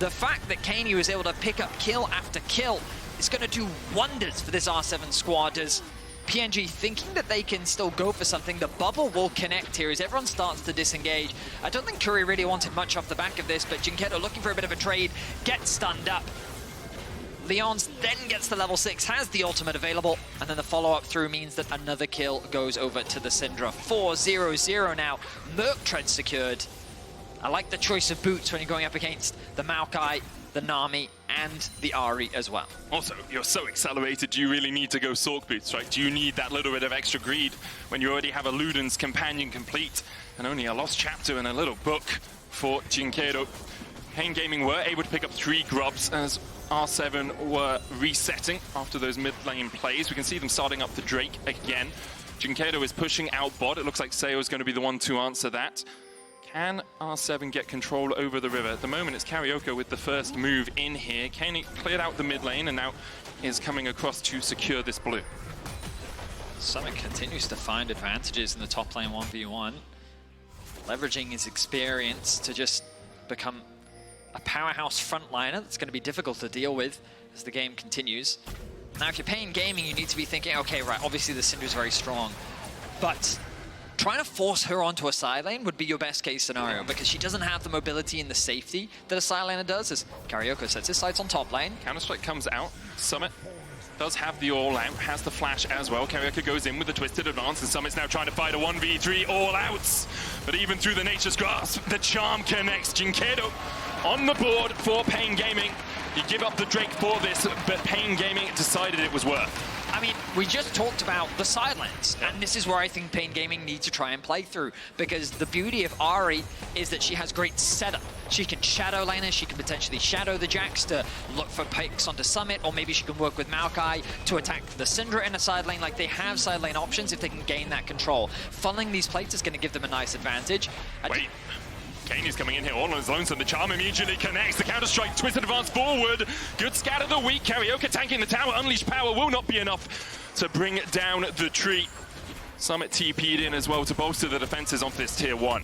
S9: The fact that Keine was able to pick up kill after kill is going to do wonders for this R7 squad as PNG thinking that they can still go for something. The bubble will connect here as everyone starts to disengage. I don't think Kuri really wanted much off the back of this, but dyNquedo looking for a bit of a trade, gets stunned up. Lyonz then gets to level 6, has the ultimate available, and then the follow-up through means that another kill goes over to the Syndra. 4-0-0 now. Merc tread secured. I like the choice of boots when you're going up against the Maokai, the Nami, and the Ahri as well.
S8: Also, you're so accelerated, do you really need to go Sork boots, right? Do you need that little bit of extra greed when you already have a Luden's companion complete and only a lost chapter and a little book for dyNquedo? paIN Gaming were able to pick up 3 grubs as R7 were resetting after those mid-lane plays. We can see them starting up the Drake again. dyNquedo is pushing out bot. It looks like Xayah is going to be the one to answer that. Can R7 get control over the river? At the moment, it's CarioK with the first move in here. Keine cleared out the mid lane and now is coming across to secure this blue.
S9: Summit continues to find advantages in the top lane 1v1, leveraging his experience to just become a powerhouse frontliner that's going to be difficult to deal with as the game continues. Now, if you're paIN Gaming, you need to be thinking, okay, right, obviously the Syndra is very strong, but trying to force her onto a side lane would be your best case scenario because she doesn't have the mobility and the safety that a side laner does, as CarioK sets his sights on top lane.
S8: Counter-Strike comes out. Summit does have the all-out, has the flash as well. CarioK goes in with the twisted advance, and Summit's now trying to fight a 1v3 all-outs. But even through the Nature's Grasp, the charm connects. dyNquedo on the board for paIN Gaming. You give up the Drake for this, but paIN Gaming decided it was worth.
S9: I mean, we just talked about the side lanes, and this is where I think paIN Gaming needs to try and play through, because the beauty of Ahri is that she has great setup. She can shadow laners, she can potentially shadow the Jax to look for picks onto Summit, or maybe she can work with Maokai to attack the Syndra in a side lane. Like, they have side lane options if they can gain that control. Funneling these plates is going to give them a nice advantage.
S8: Wait. Kaine's coming in here all on his own, so the charm immediately connects. The counter-strike, twisted advance forward. Good scatter the weak. CarioK tanking the tower. Unleashed power will not be enough to bring down the tree. Summit TP'd in as well to bolster the defenses onto this tier 1.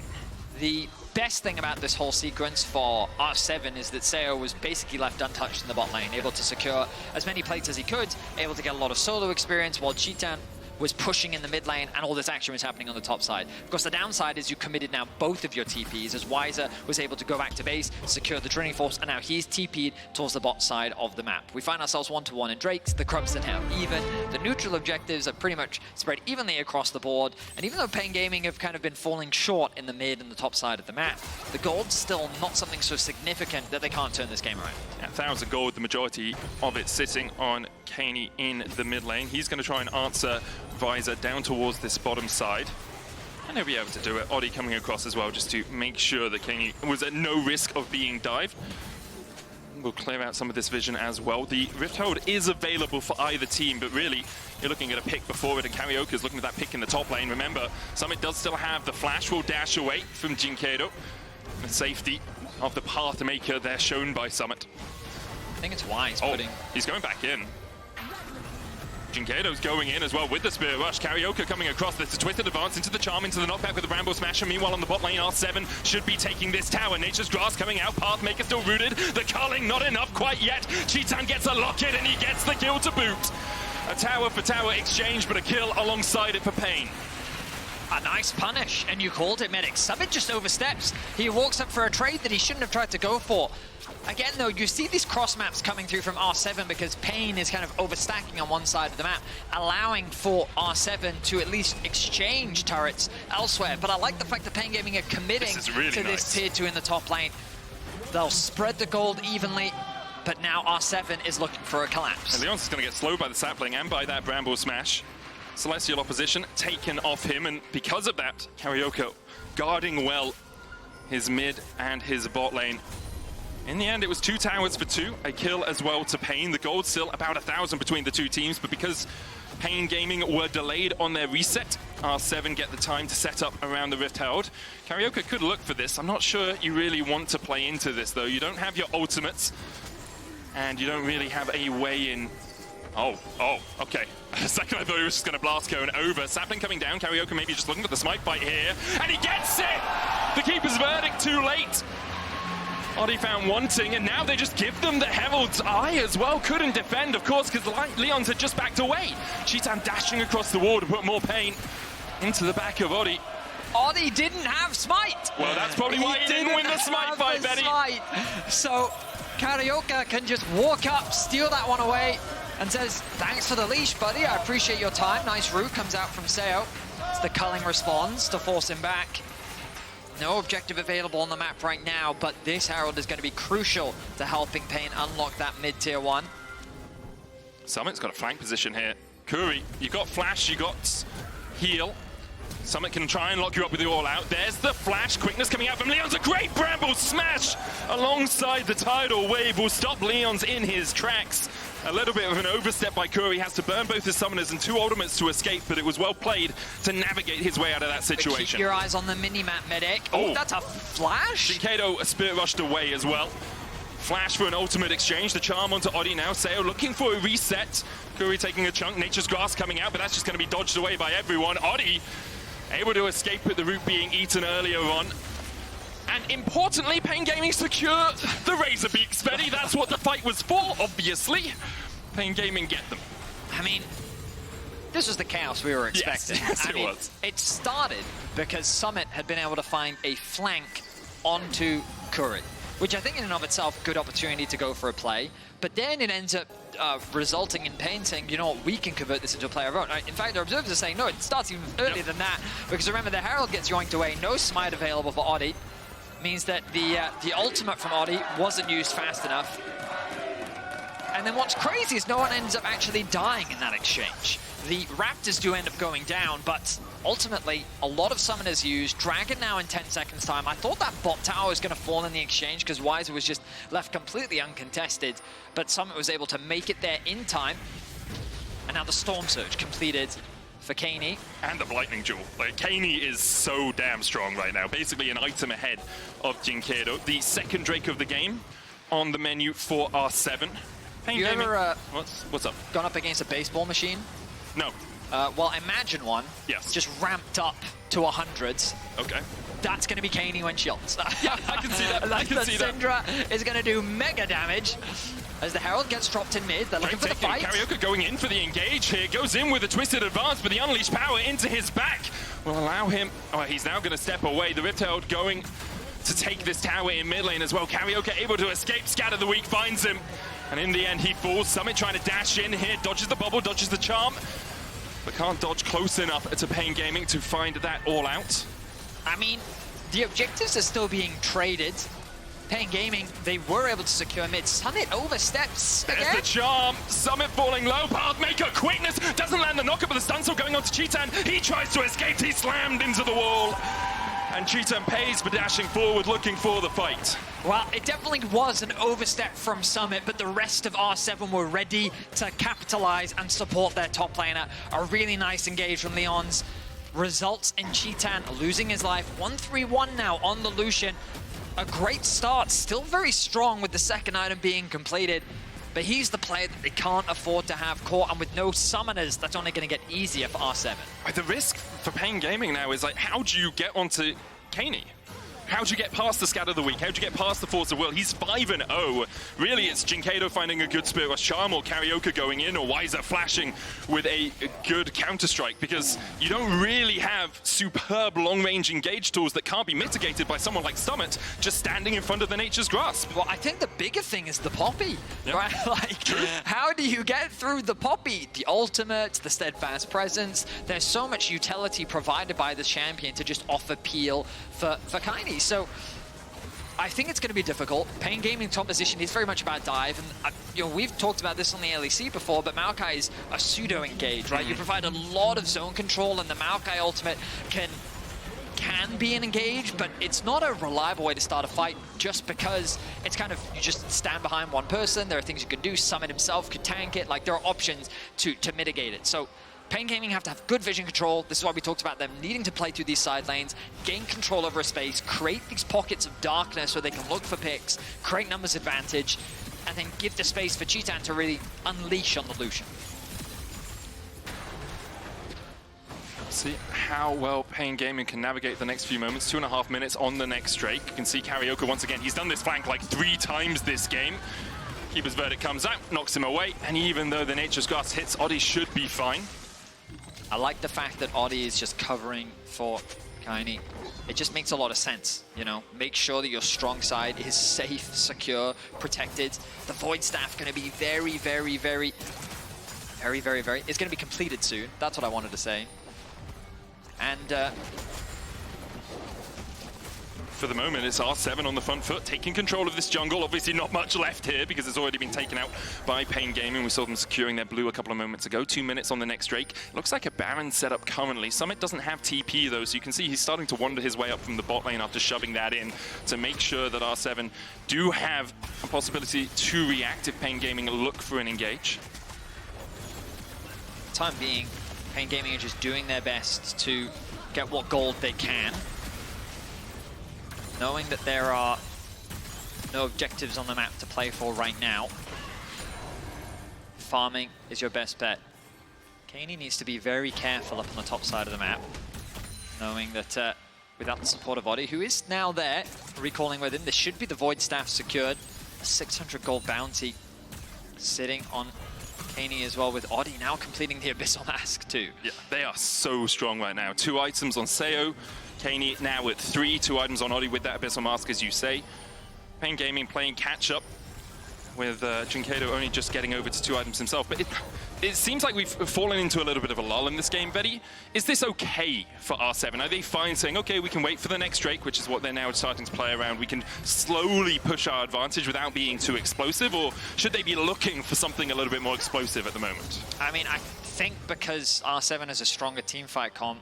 S9: The best thing about this whole sequence for R7 is that Xayah was basically left untouched in the bot lane, able to secure as many plates as he could, able to get a lot of solo experience, while Chitan was pushing in the mid lane and all this action was happening on the top side. Of course, the downside is you committed now both of your TPs, as Wizer was able to go back to base, secure the Drilling Force, and now he's TP'd towards the bot side of the map. We find ourselves 1-to-1 in Drakes. The Krubs are now even. The neutral objectives are pretty much spread evenly across the board, and even though paIN Gaming have kind of been falling short in the mid and the top side of the map, the gold's still not something so significant that they can't turn this game around.
S8: Yeah, 1,000 gold, the majority of it sitting on Keine in the mid lane. He's going to try and answer Wizer down towards this bottom side, and he'll be able to do it. Oddie coming across as well just to make sure that Keine was at no risk of being dived. We'll clear out some of this vision as well. The Rift Hold is available for either team, but really you're looking at a pick before it, and CarioK is looking at that pick in the top lane. Remember, Summit does still have the flash, will dash away from dyNquedo. The safety of the path maker there shown by Summit.
S9: I think it's wise putting...
S8: He's going back in. dyNquedo's going in as well with the Spirit Rush. CarioK coming across. There's a twisted advance into the charm, into the knockback with the Bramble Smasher. Meanwhile, on the bot lane, R7 should be taking this tower. Nature's Grasp coming out. Pathmaker still rooted. The culling not enough quite yet. Chitan gets a lock-in and he gets the kill to boot. A tower for tower exchange, but a kill alongside it for paIN.
S9: A nice punish, and you called it, Medic. Summit just oversteps. He walks up for a trade that he shouldn't have tried to go for. Again, though, you see these cross maps coming through from R7 because paIN is kind of overstacking on one side of the map, allowing for R7 to at least exchange turrets elsewhere. But I like the fact that paIN Gaming are committing to this tier 2 in the top lane. They'll spread the gold evenly, but now R7 is looking for a collapse.
S8: And Lyonz is going to get slowed by the sapling and by that Bramble Smash. Celestial opposition taken off him, and because of that, CarioK guarding well his mid and his bot lane. In the end, it was 2 towers for 2, a kill as well to paIN. The gold still about 1,000 between the two teams, but because paIN Gaming were delayed on their reset, R7 get the time to set up around the Rift Herald. CarioK could look for this. I'm not sure you really want to play into this, though. You don't have your ultimates, and you don't really have a way in Oh, okay. A second I thought he was just going to blast going over. Sapling coming down, CarioK maybe just looking for the smite fight here, and he gets it! The keeper's verdict too late. Oddie found wanting, and now they just give them the Herald's Eye as well. Couldn't defend, of course, because Lyonz had just backed away. Cheetan dashing across the wall to put more pain into the back of Oddie.
S9: Oddie didn't have smite.
S8: Well, that's probably why he didn't win the smite fight, Betty.
S9: So CarioK can just walk up, steal that one away, and says, thanks for the leash, buddy. I appreciate your time. Nice root comes out from Xayah. It's the culling response to force him back. No objective available on the map right now, but this Herald is going to be crucial to helping paIN unlock that mid-tier 1.
S8: Summit's got a flank position here. Kuri, you got flash, you got heal. Summit can try and lock you up with the all-out. There's the flash, quickness coming out from Lyonz. A great bramble smash alongside the tidal wave will stop Lyonz in his tracks. A little bit of an overstep by Kuri, has to burn both his summoners and 2 ultimates to escape, but it was well played to navigate his way out of that situation.
S9: Keep your eyes on the mini-map, Medic. Oh, that's a flash?
S8: dyNquedo spirit rushed away as well. Flash for an ultimate exchange, the charm onto Oddie now. Xayah looking for a reset. Kuri taking a chunk, Nature's Grasp coming out, but that's just going to be dodged away by everyone. Oddie able to escape with the root being eaten earlier on. And importantly, paIN Gaming secure the Razor Beaks, Betty. That's what the fight was for, obviously. paIN Gaming get them.
S9: I mean, this was the chaos we were expecting.
S8: Yes, it was.
S9: It started because Summit had been able to find a flank onto Kuri, which I think in and of itself, good opportunity to go for a play. But then it ends up resulting in paIN saying, you know what, we can convert this into a play of our own. In fact, their observers are saying, no, it starts even earlier than that. Because remember, the Herald gets yoinked away, no smite available for Oddie. Means that the ultimate from Oddie wasn't used fast enough. And then what's crazy is no one ends up actually dying in that exchange. The Raptors do end up going down, but ultimately, a lot of summoners used. Dragon now in 10 seconds time. I thought that bot tower was going to fall in the exchange because Wizer was just left completely uncontested, but Summit was able to make it there in time. And now the Storm Surge completed for Keine.
S8: And the Lightning Jewel. Like, Keine is so damn strong right now. Basically an item ahead of dyNquedo. The second Drake of the game on the menu for R7.
S9: You ever
S8: what's up?
S9: Gone up against a baseball machine?
S8: No.
S9: Well, imagine one.
S8: Yes.
S9: Just ramped up to 100s.
S8: Okay.
S9: That's going to be Keine when she ults.
S8: Yeah, I can see that. I can see that.
S9: Syndra is going to do mega damage. As the Herald gets dropped in mid, they're looking for the fight.
S8: CarioK going in for the engage here, goes in with a twisted advance, but the unleashed power into his back will allow him. Oh, he's now going to step away. The Rift Herald going to take this tower in mid lane as well. CarioK able to escape, Scatter the Weak finds him, and in the end he falls. Summit trying to dash in here, dodges the bubble, dodges the charm, but can't dodge close enough to paIN Gaming to find that all out.
S9: I mean, the objectives are still being traded. paIN Gaming, they were able to secure mid. Summit oversteps again.
S8: There's the charm. Summit falling low. Pathmaker, quickness. Doesn't land the knockup, but the stun still going on to Cheetan. He tries to escape. He's slammed into the wall. And Cheetan pays for dashing forward, looking for the fight.
S9: Well, it definitely was an overstep from Summit, but the rest of R7 were ready to capitalize and support their top laner. A really nice engage from Lyonz results in Cheetan losing his life. 1-3-1 now on the Lucian. A great start, still very strong with the second item being completed, but he's the player that they can't afford to have caught, and with no summoners, that's only going to get easier for R7.
S8: The risk for paIN Gaming now is like, how do you get onto Keine? How do you get past the Scatter of the Weak? How do you get past the Force of Will? He's 5-0. Really, it's dyNquedo finding a good Spirit Rush Charm, or CarioK going in, or Wizer flashing with a good counter-strike, because you don't really have superb long-range engage tools that can't be mitigated by someone like Summit just standing in front of the Nature's Grasp.
S9: Well, I think the bigger thing is the Poppy, right? Like, how do you get through the Poppy? The ultimate, the steadfast presence. There's so much utility provided by the champion to just offer peel for Keine. So I think it's going to be difficult. paIN Gaming top position is very much about dive, and you know, we've talked about this on the LEC before, but Maokai is a pseudo-engage, right? You provide a lot of zone control, and the Maokai ultimate can be an engage, but it's not a reliable way to start a fight, just because it's kind of, you just stand behind one person. There are things you can do. Summit himself could tank it. Like, there are options to mitigate it. So paIN Gaming have to have good vision control. This is why we talked about them needing to play through these side lanes, gain control over a space, create these pockets of darkness where they can look for picks, create numbers advantage. and then give the space for Cheetan to really unleash on the Lucian.
S8: See how well paIN Gaming can navigate the next few moments. 2.5 minutes on the next Drake. You can see CarioK once again. He's done this flank like 3 times this game. Keeper's verdict comes out, knocks him away, and even though the Nature's Grasp hits, Oddie should be fine.
S9: I like the fact that Oddie is just covering for Keine. It just makes a lot of sense, you know? Make sure that your strong side is safe, secure, protected. The Void Staff going to be very... It's going to be completed soon. That's what I wanted to say. And
S8: for the moment, it's R7 on the front foot, taking control of this jungle. Obviously not much left here because it's already been taken out by paIN Gaming. We saw them securing their blue a couple of moments ago. 2 minutes on the next Drake. Looks like a Baron setup currently. Summit doesn't have TP though, so you can see he's starting to wander his way up from the bot lane after shoving that in to make sure that R7 do have a possibility to react if paIN Gaming look for an engage.
S9: Time being, paIN Gaming are just doing their best to get what gold they can. Knowing that there are no objectives on the map to play for right now, farming is your best bet. Keine needs to be very careful up on the top side of the map, knowing that without the support of Oddie, who is now there, recalling within, there should be the Void Staff secured. A 600 gold bounty sitting on Keine as well, with Oddie now completing the Abyssal Mask too.
S8: Yeah, they are so strong right now. 2 items on Xayah. Keine now at 3, 2 items on Oddie with that Abyssal Mask, as you say. paIN Gaming playing catch-up with dyNquedo only just getting over to 2 items himself. But it seems like we've fallen into a little bit of a lull in this game, Betty. Is this okay for R7? Are they fine saying, okay, we can wait for the next Drake, which is what they're now starting to play around. We can slowly push our advantage without being too explosive, or should they be looking for something a little bit more explosive at the moment?
S9: I mean, I think because R7 has a stronger teamfight comp,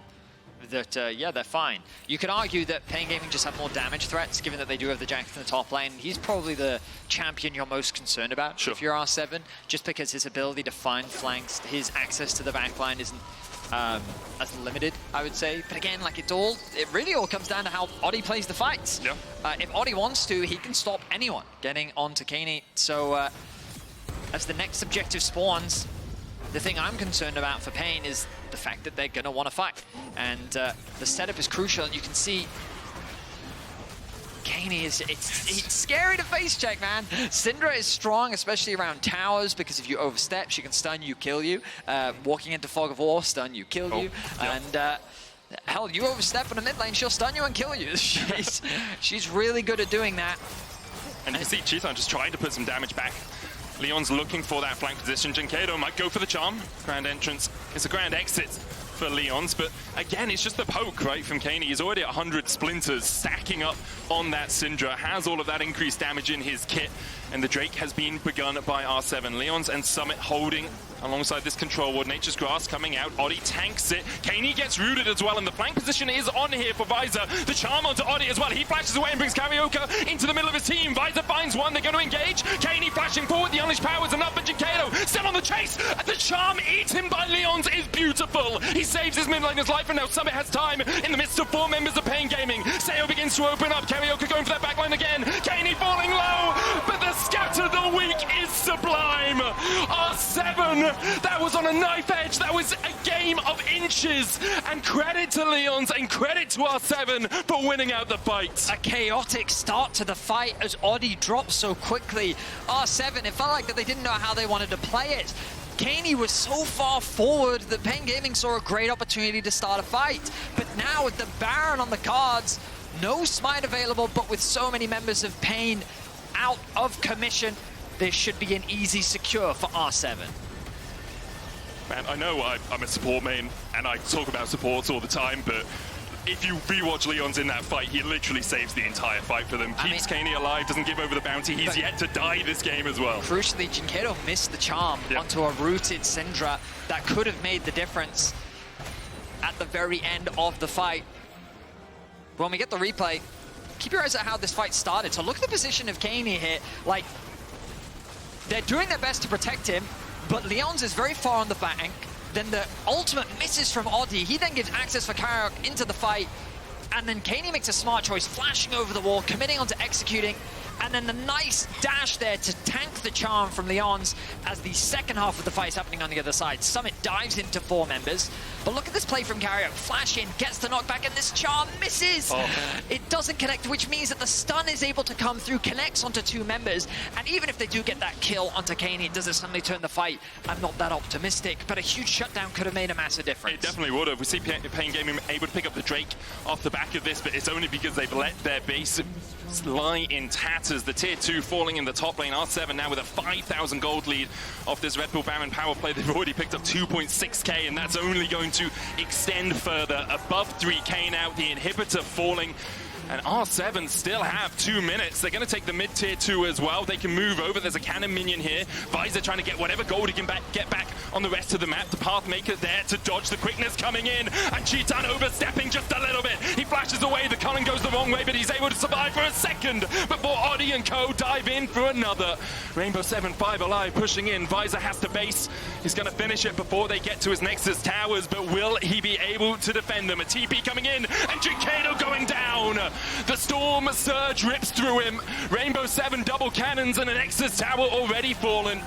S9: that, yeah, they're fine. You could argue that paIN Gaming just have more damage threats, given that they do have the Jax in the top lane. He's probably the champion you're most concerned about if you're R7, just because his ability to find flanks, his access to the backline isn't as limited, I would say. But again, like it really all comes down to how Oddie plays the fights.
S8: Yeah.
S9: If Oddie wants to, he can stop anyone getting onto Keine. So as the next objective spawns, the thing I'm concerned about for paIN is the fact that they're going to want to fight. And the setup is crucial, and you can see Keine is, it's scary to face check, man. Syndra is strong, especially around towers, because if you overstep, she can stun you, kill you. Walking into Fog of War, stun you, kill you. Yep. And hell, you overstep in the mid lane, she'll stun you and kill you. She's really good at doing that.
S8: And you see Cheetan just trying to put some damage back. Lyonz looking for that flank position. dyNquedo might go for the charm. Grand entrance. It's a grand exit for Lyonz, but again, it's just the poke, right, from Keine. He's already at 100 splinters, stacking up on that Syndra, has all of that increased damage in his kit, and the Drake has been begun by R7. Lyonz and Summit holding alongside this control ward. Nature's Grasp coming out. Oddie tanks it. Keine gets rooted as well, and the flank position is on here for Wizer. The charm onto Oddie as well. He flashes away and brings CarioK into the middle of his team. Wizer finds one. They're going to engage. Keine flashing forward. The unleashed power is enough, but dyNquedo still on the chase. The charm eaten by Lyonz is beautiful. He saves his mid laner's life, and now Summit has time in the midst of 4 members of paIN Gaming. Xayah begins to open up. CarioK going for that backline again. Keine falling low, but the scatter the weak is sublime. R7, that was on a knife edge. That was a game of inches. And credit to Lyonz and credit to R7 for winning out the fight.
S9: A chaotic start to the fight as Oddie drops so quickly. R7, it felt like that they didn't know how they wanted to play it. Keine was so far forward that paIN Gaming saw a great opportunity to start a fight. But now with the Baron on the cards, no smite available, but with so many members of paIN out of commission, there should be an easy secure for R7.
S8: Man, I know I'm a support main, and I talk about supports all the time, but if you rewatch Lyonz in that fight, he literally saves the entire fight for them. Keeps Keine alive, doesn't give over the bounty. He's yet to die this game as well.
S9: Crucially, dyNquedo missed the charm onto a rooted Syndra that could have made the difference at the very end of the fight. When we get the replay, keep your eyes on how this fight started. So look at the position of Keine here. Like, they're doing their best to protect him, but Lyonz is very far on the bank. Then the ultimate misses from Oddie. He then gives access for CarioK into the fight. And then Keine makes a smart choice, flashing over the wall, committing onto executing. And then the nice dash there to tank the charm from Lyonz as the second half of the fight is happening on the other side. Summit dives into 4 members. But look at this play from CarioK. Flash in, gets the knockback, and this charm misses. It doesn't connect, which means that the stun is able to come through, connects onto 2 members. And even if they do get that kill onto Keine, does it suddenly turn the fight? I'm not that optimistic, but a huge shutdown could have made a massive difference.
S8: It definitely would have. We see paIN Gaming able to pick up the Drake off the back of this, but it's only because they've let their base lie in tatters. The tier 2 falling in the top lane. R7 now with a 5,000 gold lead off this Red Bull Baron power play. They've already picked up 2.6k, and that's only going to extend further above 3k now. The inhibitor falling. And R7 still have 2 minutes. They're going to take the mid tier 2 as well. They can move over. There's a cannon minion here. Wizer trying to get whatever gold he can get back on the rest of the map. The Pathmaker there to dodge the quickness coming in. And Cheetan overstepping just a little bit. He flashes away. The Cullen goes the wrong way, but he's able to survive for a second before Oddie and co dive in for another. Rainbow 7, 5 alive, pushing in. Wizer has to base. He's going to finish it before they get to his Nexus towers, but will he be able to defend them? A TP coming in, and dyNquedo going down. The Storm Surge rips through him. Rainbow 7 double cannons and an Nexus tower already fallen.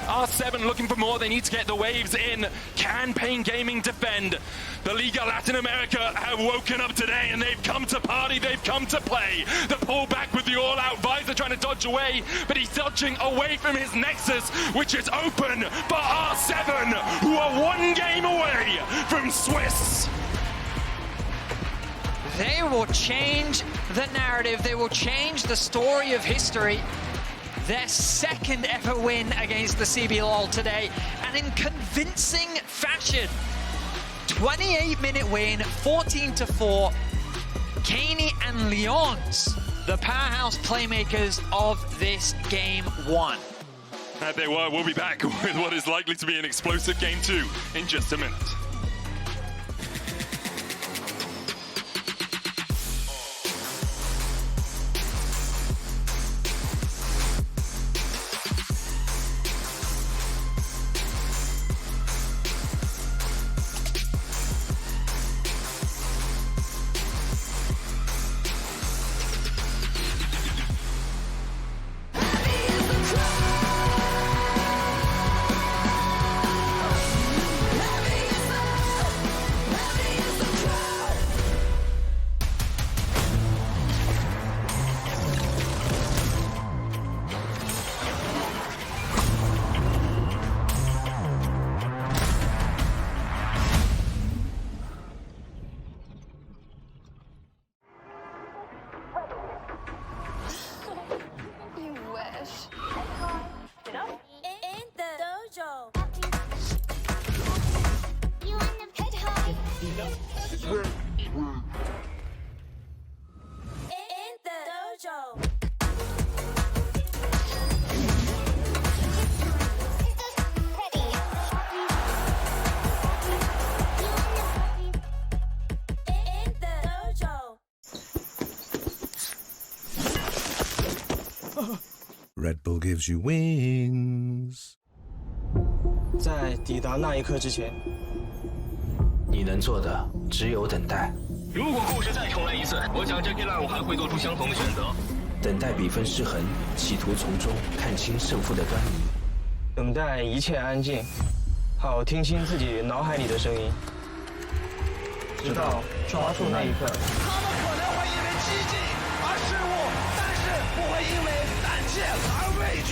S8: R7 looking for more. They need to get the waves in. Can paIN Gaming defend? The Liga Latin America have woken up today and they've come to party. They've come to play. The pullback with the all-out Wizer trying to dodge away, but he's dodging away from his Nexus, which is open for R7, who are 1 game away from Swiss.
S9: They will change the narrative. They will change the story of history. Their 2nd ever win against the CBLOL today, and in convincing fashion. 28-minute win, 14-4. Keine and Lyonz, the powerhouse playmakers of this game 1.
S8: And they were. We'll be back with what is likely to be an explosive game 2 in just a minute.
S11: Red Bull gives you wings.
S12: 在抵达那一刻之前，
S13: 你能做的只有等待。
S14: 如果故事再重来一次，我想这批烂物还会做出相同的选择。
S13: 等待比分失衡，企图从中看清胜负的端倪。
S12: 等待一切安静，好听清自己脑海里的声音，直到抓住那一刻。
S14: 他们可能会因为激进而失误，但是不会因为胆怯而畏惧。